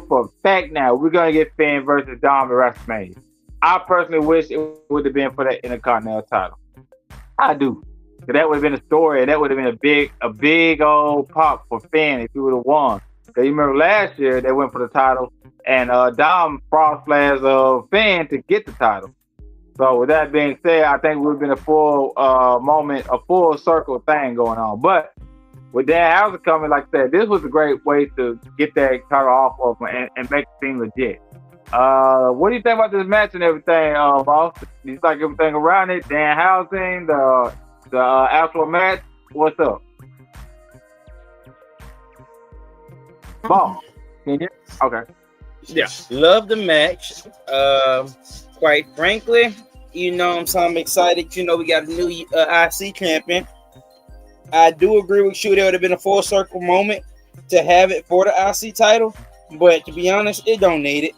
[SPEAKER 2] for a fact now we're gonna get Finn versus Dom at WrestleMania. I personally wish it would have been for that Intercontinental title. I do. Cause that would have been a story, and that would have been a big old pop for Finn if he would have won. Cause you remember last year they went for the title, and Dom cross flags Finn to get the title. So with that being said, I think we've been a full moment, a full circle thing going on. But with Danhausen coming, like I said, this was a great way to get that title off of him and make it seem legit. What do you think about this match and everything, boss? Do you like everything around it? Danhausen, the actual match? What's up? Boss, can you? Okay.
[SPEAKER 3] Yeah, love the match. Quite frankly, I'm excited. We got a new IC champion. I do agree with you. There would have been a full circle moment to have it for the IC title, but to be honest, it don't need it.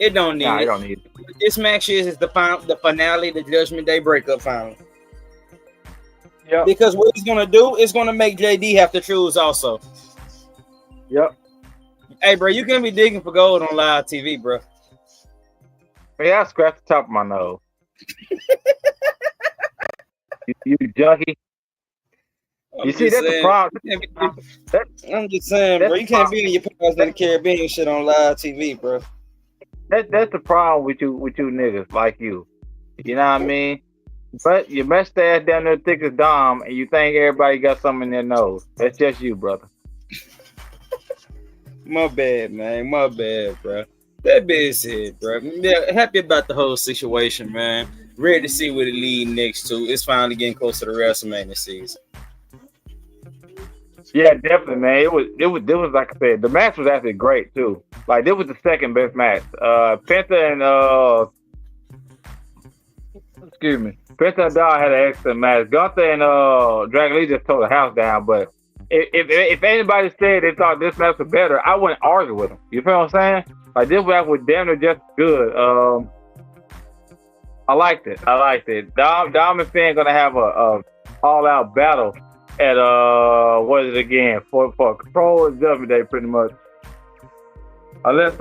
[SPEAKER 3] It don't need it. This match is the finale, the Judgment Day breakup finally.
[SPEAKER 2] Yep.
[SPEAKER 3] Because what he's gonna do is gonna make JD have to choose also.
[SPEAKER 2] Yep.
[SPEAKER 3] Hey, bro, you can't be digging for gold on live TV, bro.
[SPEAKER 2] Yeah, I scratched the top of my nose. you junkie. You see, that's the problem.
[SPEAKER 3] I'm just saying, bro. You can't be in your Pirates of the Caribbean shit on live TV, bro.
[SPEAKER 2] That's the problem with you niggas like you. You know what I mean? But your mustache down there thick as Dom, and you think everybody got something in their nose. That's just you, brother.
[SPEAKER 3] My bad, man. My bad, bro. That being said, bro. Yeah, happy about the whole situation, man. Ready to see what it lead next to. It's finally getting close to the WrestleMania season.
[SPEAKER 2] Yeah, definitely, man. It was like I said, the match was actually great too. Like, this was the second best match. Penta and excuse me, Penta and Dawn had an excellent match. Gunther and Dragon Lee just tore the house down. But if anybody said they thought this match was better, I wouldn't argue with them. You feel what I'm saying? Like, this match was damn near just good. I liked it. Dom and Finn gonna have a all out battle at what is it again? For Control and Judgment Day, pretty much. Unless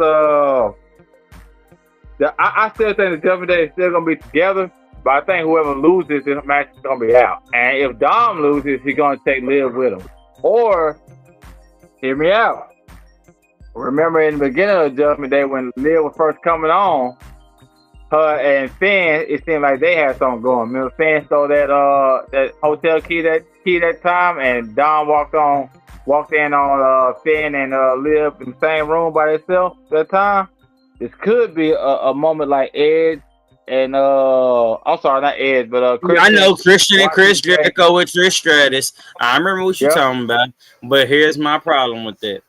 [SPEAKER 2] I still think the Judgment Day is still gonna be together, but I think whoever loses this match is gonna be out. And if Dom loses, he's gonna take Liv with him. Or, hear me out. Remember in the beginning of Judgment Day when Liv was first coming on, her and Finn, it seemed like they had something going. Remember, Finn stole that hotel key that time, and Dom walked in on Finn and Liv in the same room by themselves that time. This could be a moment like Edge and I'm sorry, not Edge, but Christian.
[SPEAKER 3] I know Christian and Chris Jericho with Trish Stratus. I remember what you're talking about, but here's my problem with that.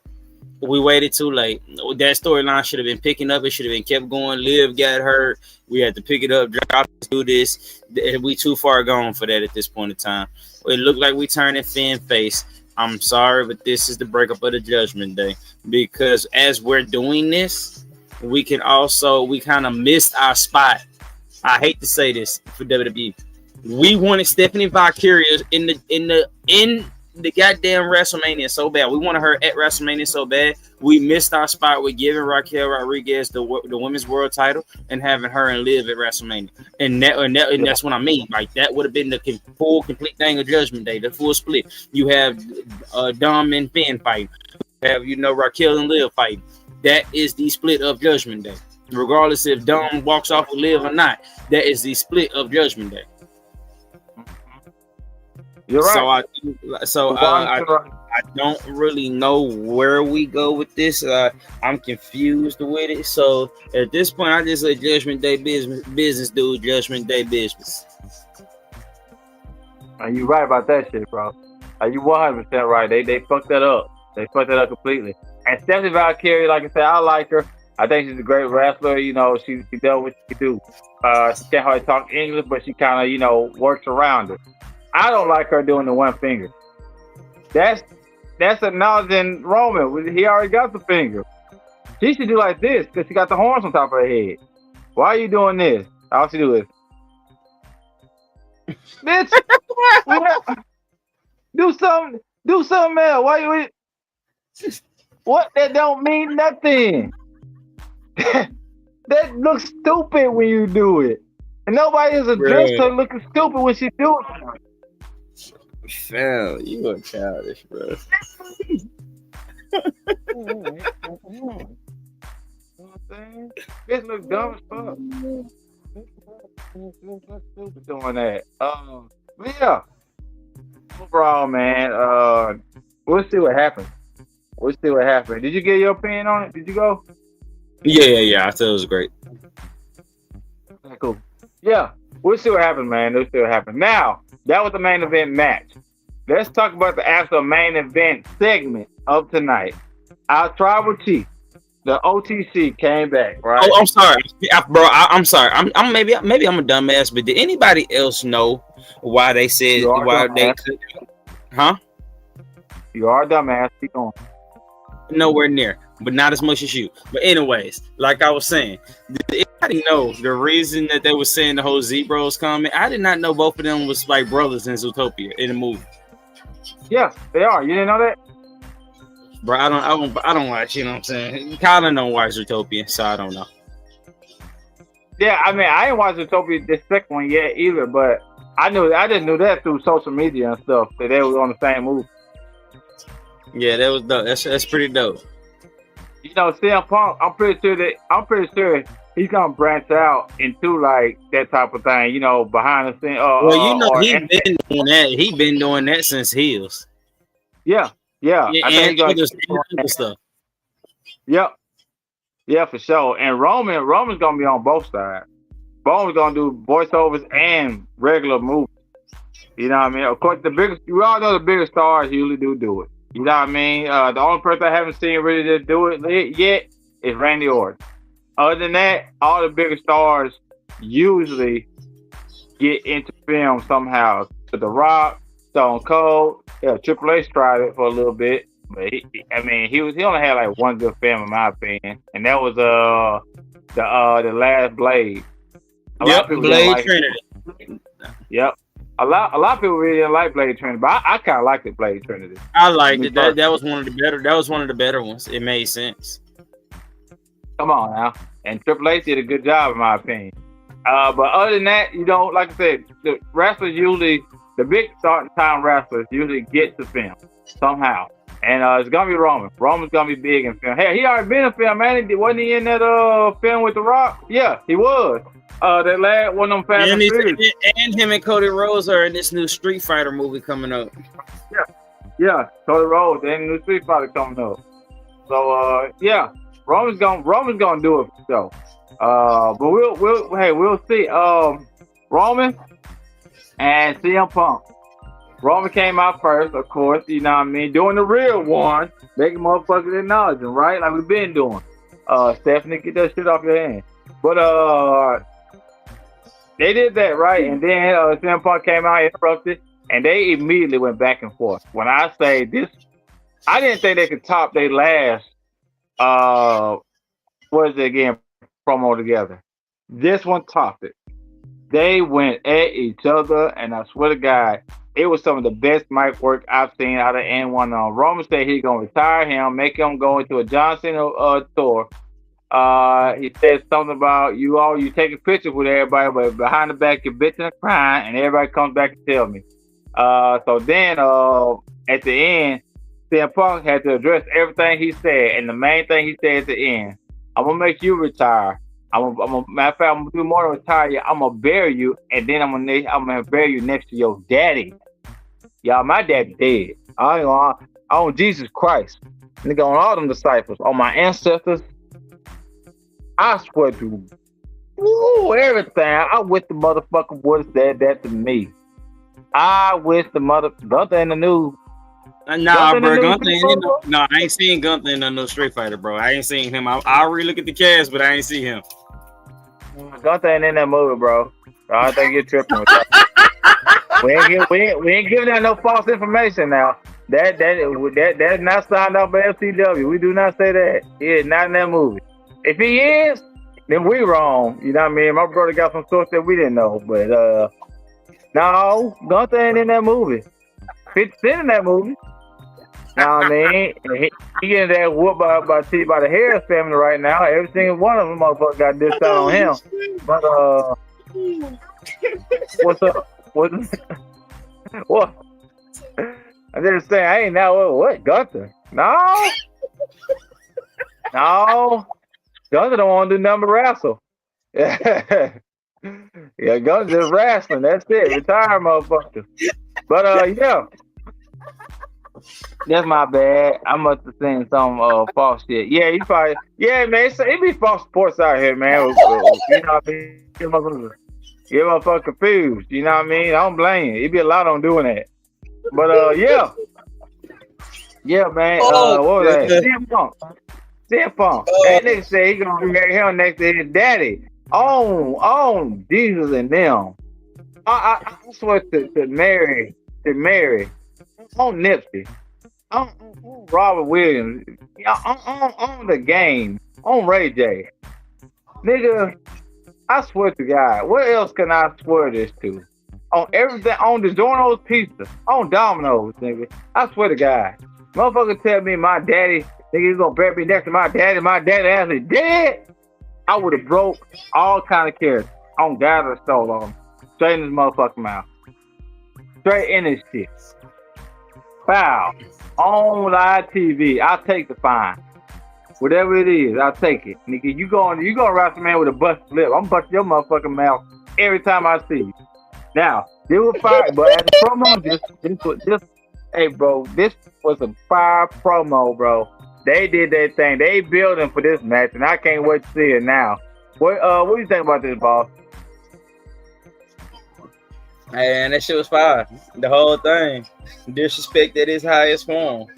[SPEAKER 3] We waited too late. That storyline should have been picking up. It should have been kept going. Liv got hurt. We had to pick it up, drop it, do this. We too far gone for that at this point in time. It looked like we turned in Finn face. I'm sorry, but this is the breakup of the Judgment Day. Because as we're doing this, we kind of missed our spot. I hate to say this for WWE. We wanted Stephanie Vicarious in the goddamn WrestleMania so bad. We wanted her at WrestleMania so bad. We missed our spot with giving Raquel Rodriguez the women's world title and having her and Liv at WrestleMania. And that's what I mean. Like, that would have been the full, complete thing of Judgment Day, the full split. You have Dom and Finn fighting. You have, Raquel and Liv fighting. That is the split of Judgment Day. Regardless if Dom walks off with Liv or not, that is the split of Judgment Day.
[SPEAKER 2] You're right.
[SPEAKER 3] I don't really know where we go with this. I'm confused with it. So at this point, I just let Judgment Day business do Judgment Day business.
[SPEAKER 2] And you right about that shit, bro. You 100% right. They fucked that up. They fucked that up completely. And Stephanie Valkyrie, like I said, I like her. I think she's a great wrestler. She does what she do. She can't hardly talk English, but she kind of, works around it. I don't like her doing the one finger. That's acknowledging Roman. He already got the finger. She should do like this because she got the horns on top of her head. Why are you doing this? All she do is, bitch. Do something else. Why you? What? That don't mean nothing. That looks stupid when you do it, and nobody is addressed her looking stupid when she do it.
[SPEAKER 3] Fam, you are childish, bro.
[SPEAKER 2] You know what I'm saying? Bitch look dumb as fuck. Stupid doing that. But yeah. Overall, man, we'll see what happens. Did you get your opinion on it? Did you go?
[SPEAKER 3] Yeah. I thought it was great.
[SPEAKER 2] Okay, cool. Yeah. We'll see what happens, man. Now, that was the main event match. Let's talk about the actual main event segment of tonight. Our tribal chief, the OTC, came back, right?
[SPEAKER 3] Oh, I'm sorry, bro. I'm sorry. I'm maybe I'm a dumbass, but did anybody else know why they said why they could? Huh?
[SPEAKER 2] You are a dumbass. Keep going.
[SPEAKER 3] Nowhere near, but not as much as you. But anyways, like I was saying, did anybody know the reason that they were saying the whole Zebros comment? I did not know both of them was like brothers in Zootopia in the movie.
[SPEAKER 2] Yeah, they are. You didn't know that?
[SPEAKER 3] Bro, I don't watch, you know what I'm saying? Colin don't watch Zootopia, so I don't know.
[SPEAKER 2] Yeah, I mean, I ain't watched Zootopia this second one yet either, but I just knew that through social media and stuff, that they were on the same movie.
[SPEAKER 3] Yeah, that was dope. That's pretty dope.
[SPEAKER 2] CM Punk, I'm pretty sure he's gonna branch out into like that type of thing, behind the scene.
[SPEAKER 3] Been doing that. He been doing that since Heels.
[SPEAKER 2] Yeah. I think he's gonna
[SPEAKER 3] stuff.
[SPEAKER 2] Yep. Yeah, for sure. And Roman's gonna be on both sides. Rome was gonna do voiceovers and regular movies. You know what I mean? Of course, we all know the biggest stars usually do it. You know what I mean? The only person I haven't seen really just do it yet is Randy Orton. Other than that, all the bigger stars usually get into film somehow. So The Rock, Stone Cold, Triple H tried it for a little bit, but he only had like one good film in my opinion, and that was the last Blade.
[SPEAKER 3] Blade Trinity.
[SPEAKER 2] Yep. A lot of people really didn't like Blade Trinity, but I kind of liked it, Blade Trinity.
[SPEAKER 3] I liked it. That was one of the better. That was one of the better ones. It made sense.
[SPEAKER 2] Come on now, and Triple H did a good job in my opinion. But other than that, like I said, the wrestlers usually, the big starting time wrestlers usually get to film somehow, and it's gonna be Roman. Roman's gonna be big in film. Hey, he already been in film, man. Wasn't he in that film with The Rock? Yeah, he was. That last one of them Fast and Furious.
[SPEAKER 3] And him and Cody Rhodes are in this new Street Fighter movie coming up.
[SPEAKER 2] Yeah, Cody Rhodes and new Street Fighter coming up. So Roman's gonna do it for sure. But we'll see. Roman and CM Punk. Roman came out first, of course. You know what I mean, doing the real one, making motherfuckers acknowledge him, right? Like we've been doing. Stephanie, get that shit off your hand. But they did that, right? And then CM Punk came out, interrupted, and they immediately went back and forth. When I say this, I didn't think they could top their last, promo together. This one topped it. They went at each other, and I swear to God, it was some of the best mic work I've seen out of anyone. Roman said he's going to retire him, make him go into a John Cena tour. He said something about you taking pictures with everybody, but behind the back you're bitching and crying, and everybody comes back and tell me. So then at the end, CM Punk had to address everything he said, and the main thing he said at the end, I'm gonna make you retire. Matter of fact, I'm gonna do more than retire you. I'm gonna bury you, and then I'm gonna bury you next to your daddy. Y'all, my daddy dead. On Jesus Christ, nigga, on all them disciples, on my ancestors. I swear to everything. I wish the motherfucker would have said that to me. I wish the Gunther in the news.
[SPEAKER 3] Nah, bro, Gunther I ain't seen Gunther in no Street Fighter, bro. I ain't seen him. I already look at the cast, but I ain't see him.
[SPEAKER 2] Gunther ain't in that movie, bro. I think you're tripping with that. we ain't giving out no false information now. That's not signed off by FCW. We do not say that. He is not in that movie. If he is, then we wrong. You know what I mean? My brother got some source that we didn't know. But no, Gunther ain't in that movie. 50 Cent in that movie. You know what I mean? He getting that whooped by the Harris family right now. Every single one of them motherfuckers got this out on him. But what's up? What? I didn't say I ain't now. What? Gunther? No. Gunther don't want to do nothing but wrestle. Yeah, Gunther just wrestling. That's it. Retire, motherfucker. But yeah. That's my bad. I must have seen some false shit. Yeah, man. It be false sports out here, man. You know what I mean? Get motherfucker confused. You know what I mean? I don't blame you. It be a lot on doing that. But yeah, man. What was that? CM Punk. That nigga said he gonna marry him next to his daddy. On Jesus and them. I swear to marry on Nipsey. On Robert Williams. On the game. On Ray J. Nigga, I swear to God. What else can I swear this to? On everything, on DiGiorno's Pizza, on Domino's, nigga. I swear to God. Motherfucker tell me my daddy, nigga, you gonna bury me next to my daddy actually dead. I would have broke all kind of characters on God or stole on him. Straight in his motherfucking mouth. Straight in his shit. Foul. On live TV. I'll take the fine. Whatever it is, I'll take it. Nigga, you gonna wrestle man with a busted lip. I'm busting your motherfucking mouth every time I see you. Now, they were fire, but as a promo, hey bro, this was a fire promo, bro. They did their thing. They building for this match, and I can't wait to see it now. What do you think about this, boss?
[SPEAKER 3] And that shit was fire. The whole thing. Disrespect at its highest form.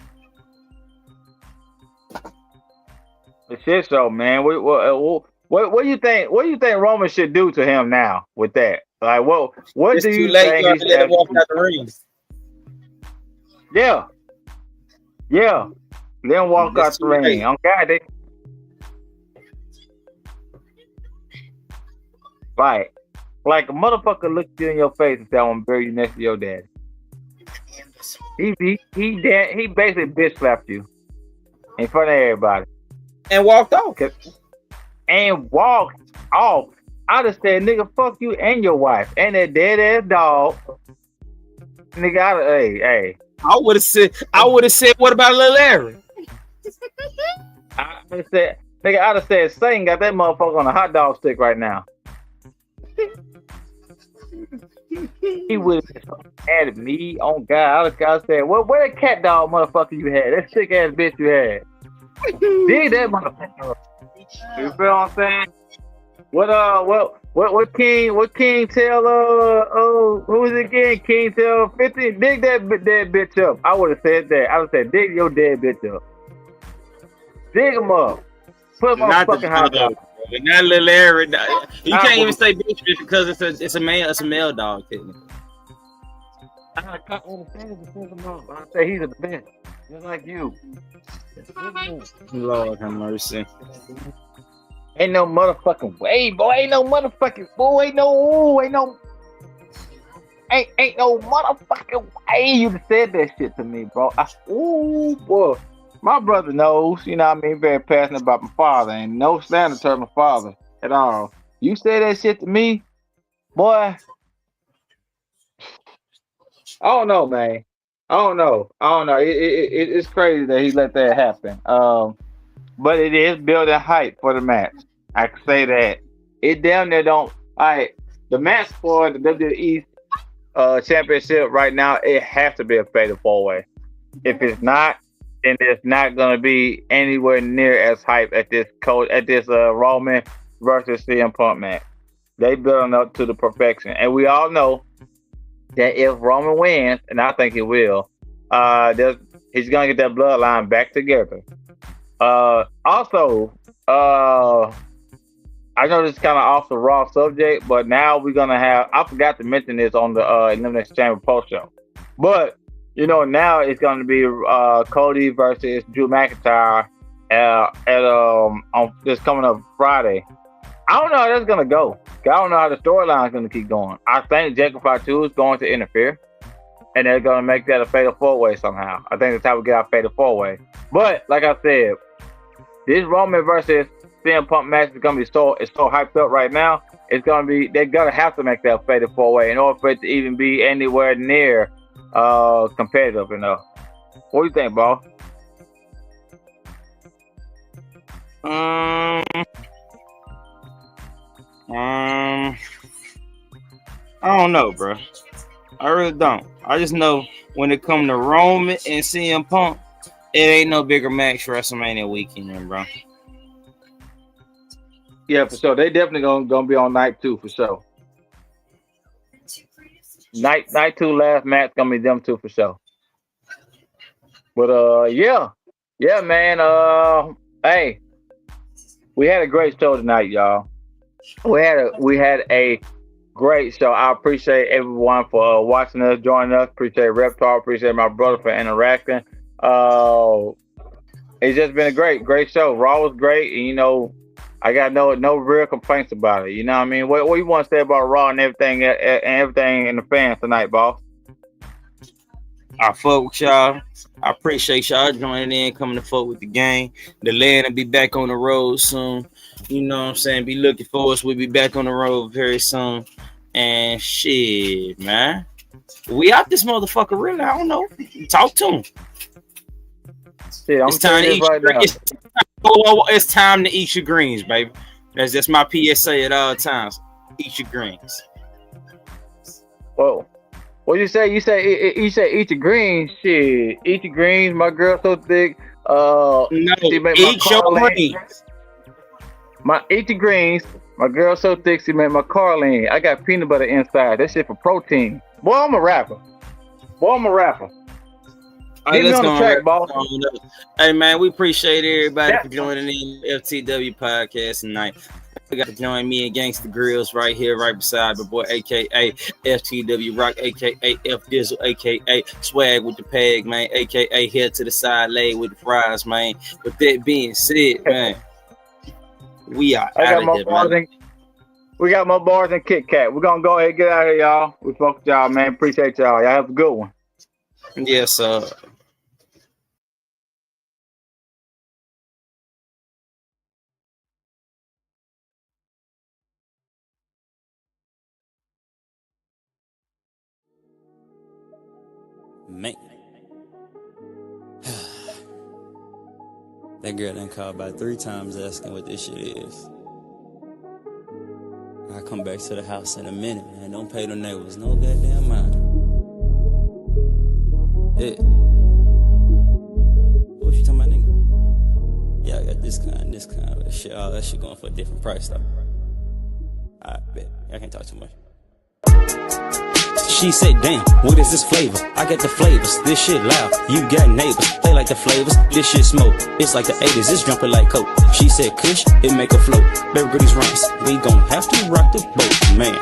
[SPEAKER 2] The shit show, man. What do you think? What do you think Roman should do to him now with that? Like, what
[SPEAKER 3] It's
[SPEAKER 2] do
[SPEAKER 3] too
[SPEAKER 2] you
[SPEAKER 3] late.
[SPEAKER 2] think
[SPEAKER 3] You have
[SPEAKER 2] he
[SPEAKER 3] to let him
[SPEAKER 2] should
[SPEAKER 3] walk
[SPEAKER 2] do?
[SPEAKER 3] out the ring.
[SPEAKER 2] Yeah, yeah. Then walk
[SPEAKER 3] It's
[SPEAKER 2] out the
[SPEAKER 3] too
[SPEAKER 2] ring.
[SPEAKER 3] late.
[SPEAKER 2] On God, they right. Like a motherfucker look you in your face and say, "I want to bury you next to your daddy." He basically bitch slapped you in front of everybody
[SPEAKER 3] And walked off.
[SPEAKER 2] and walked off. I just said, "Nigga, fuck you and your wife and that dead ass dog." Nigga, hey.
[SPEAKER 3] I would have said, what about Lil Larry?
[SPEAKER 2] I just said, nigga, I'd have said, Satan got that motherfucker on a hot dog stick right now. He would have been so mad at me. On God, I'd have said, well, where that cat dog motherfucker you had? That sick ass bitch you had. Dig that motherfucker. You feel what I'm saying? What King tell who is it again? King tell 50, dig that dead bitch up. I would have said that. I would have said, dig your dead bitch up. Dig him up. Put him on
[SPEAKER 3] Not
[SPEAKER 2] fucking hot dog.
[SPEAKER 3] Not Lil Larry. You can't even say bitch because it's a male dog.
[SPEAKER 2] I say he's a bitch, just like you.
[SPEAKER 3] Lord have mercy.
[SPEAKER 2] Ain't no motherfucking way, boy. Ain't no motherfucking boy. Ain't no motherfucking way you said that shit to me, bro. Boy. My brother knows, you know what I mean, very passionate about my father, and no slander to my father at all. You say that shit to me, boy. I don't know, man. I don't know. It's crazy that he let that happen. But it is building hype for the match. I can say that. It damn near don't. The match for the WWE championship right now, it has to be a fatal 4-way. If it's not, then it's not gonna be anywhere near as hype at this Roman versus CM Punk match. They building up to the perfection, and we all know that if Roman wins, and I think he will, he's gonna get that bloodline back together. Also, I know this is kind of off the Raw subject, but now we're gonna have. I forgot to mention this on the Elimination Chamber post show, but you know now it's gonna be Cody versus Drew McIntyre on this coming up Friday. I don't know how that's gonna go. I don't know how the storyline is gonna keep going. I think Jacob Fatu is going to interfere, and they're gonna make that a fatal 4-way somehow. I think that's how we get our fatal 4-way. But like I said, this Roman versus CM Punk match is gonna be it's so hyped up right now. They're gonna have to make that a fatal 4-way in order for it to even be anywhere near competitive enough. What do you think, boss?
[SPEAKER 3] I don't know, bro. I really don't. I just know when it comes to Roman and CM Punk, it ain't no bigger match for WrestleMania weekend, bro.
[SPEAKER 2] Yeah, for sure. They definitely gonna be on night 2 for sure. Night 2 last match gonna be them 2 for sure. But yeah, man. Hey, we had a great show tonight, y'all. We had a great show. I appreciate everyone for watching us, joining us. Appreciate Reptar. Appreciate my brother for interacting. It's just been a great show. Raw was great, and you know, I got no real complaints about it. You know what I mean? What you want to say about Raw and everything in the fans tonight, boss?
[SPEAKER 3] I fuck with y'all. I appreciate y'all joining in, coming to fuck with the game. The land will be back on the road soon. You know what I'm saying? Be looking for us. We'll be back on the road very soon. And shit, man. We out this motherfucker, really. I don't know. Talk to him.
[SPEAKER 2] Shit,
[SPEAKER 3] It's time to eat
[SPEAKER 2] right now.
[SPEAKER 3] It's time to eat your greens, baby. That's my PSA at all times. Eat your greens.
[SPEAKER 2] Whoa. What you say? You say eat your greens. Shit, eat your greens. My girl so thick.
[SPEAKER 3] No,
[SPEAKER 2] she made
[SPEAKER 3] eat
[SPEAKER 2] my
[SPEAKER 3] your
[SPEAKER 2] car lean.
[SPEAKER 3] greens.
[SPEAKER 2] Eat your greens. My girl so thick she made my car lean. I got peanut butter inside. That shit for protein. Boy, I'm a rapper.
[SPEAKER 3] Right,
[SPEAKER 2] Get me
[SPEAKER 3] let's
[SPEAKER 2] on
[SPEAKER 3] go
[SPEAKER 2] the track,
[SPEAKER 3] on
[SPEAKER 2] boss.
[SPEAKER 3] Hey man, we appreciate everybody for joining in the FTW podcast tonight. We got to join me and Gangsta Grills right here, right beside my boy, aka FTW Rock, aka F Dizzle, aka Swag with the Peg, man, aka Head to the Side Laid with the Fries, man. With that being said, man, we are out of here, man.
[SPEAKER 2] We got more bars than Kit Kat. We're gonna go ahead and get out of here, y'all. We fuck with y'all, man. Appreciate y'all. Y'all have a good one.
[SPEAKER 3] Yes, sir.
[SPEAKER 1] Man. That girl done called about 3 times asking what this shit is. I come back to the house in a minute, man. Don't pay the neighbors no goddamn mind. Yeah. What you talking about, nigga? Yeah, I got this kind of shit. All that shit going for a different price, though. I bet. I can't talk too much. She said, damn, what is this flavor? I got the flavors, this shit loud. You got neighbors, they like the flavors. This shit smoke, it's like the 80s, it's jumping like coke. She said, Kush, it make a float. Beverly Hills Ranks, we gon' have to rock the boat, man.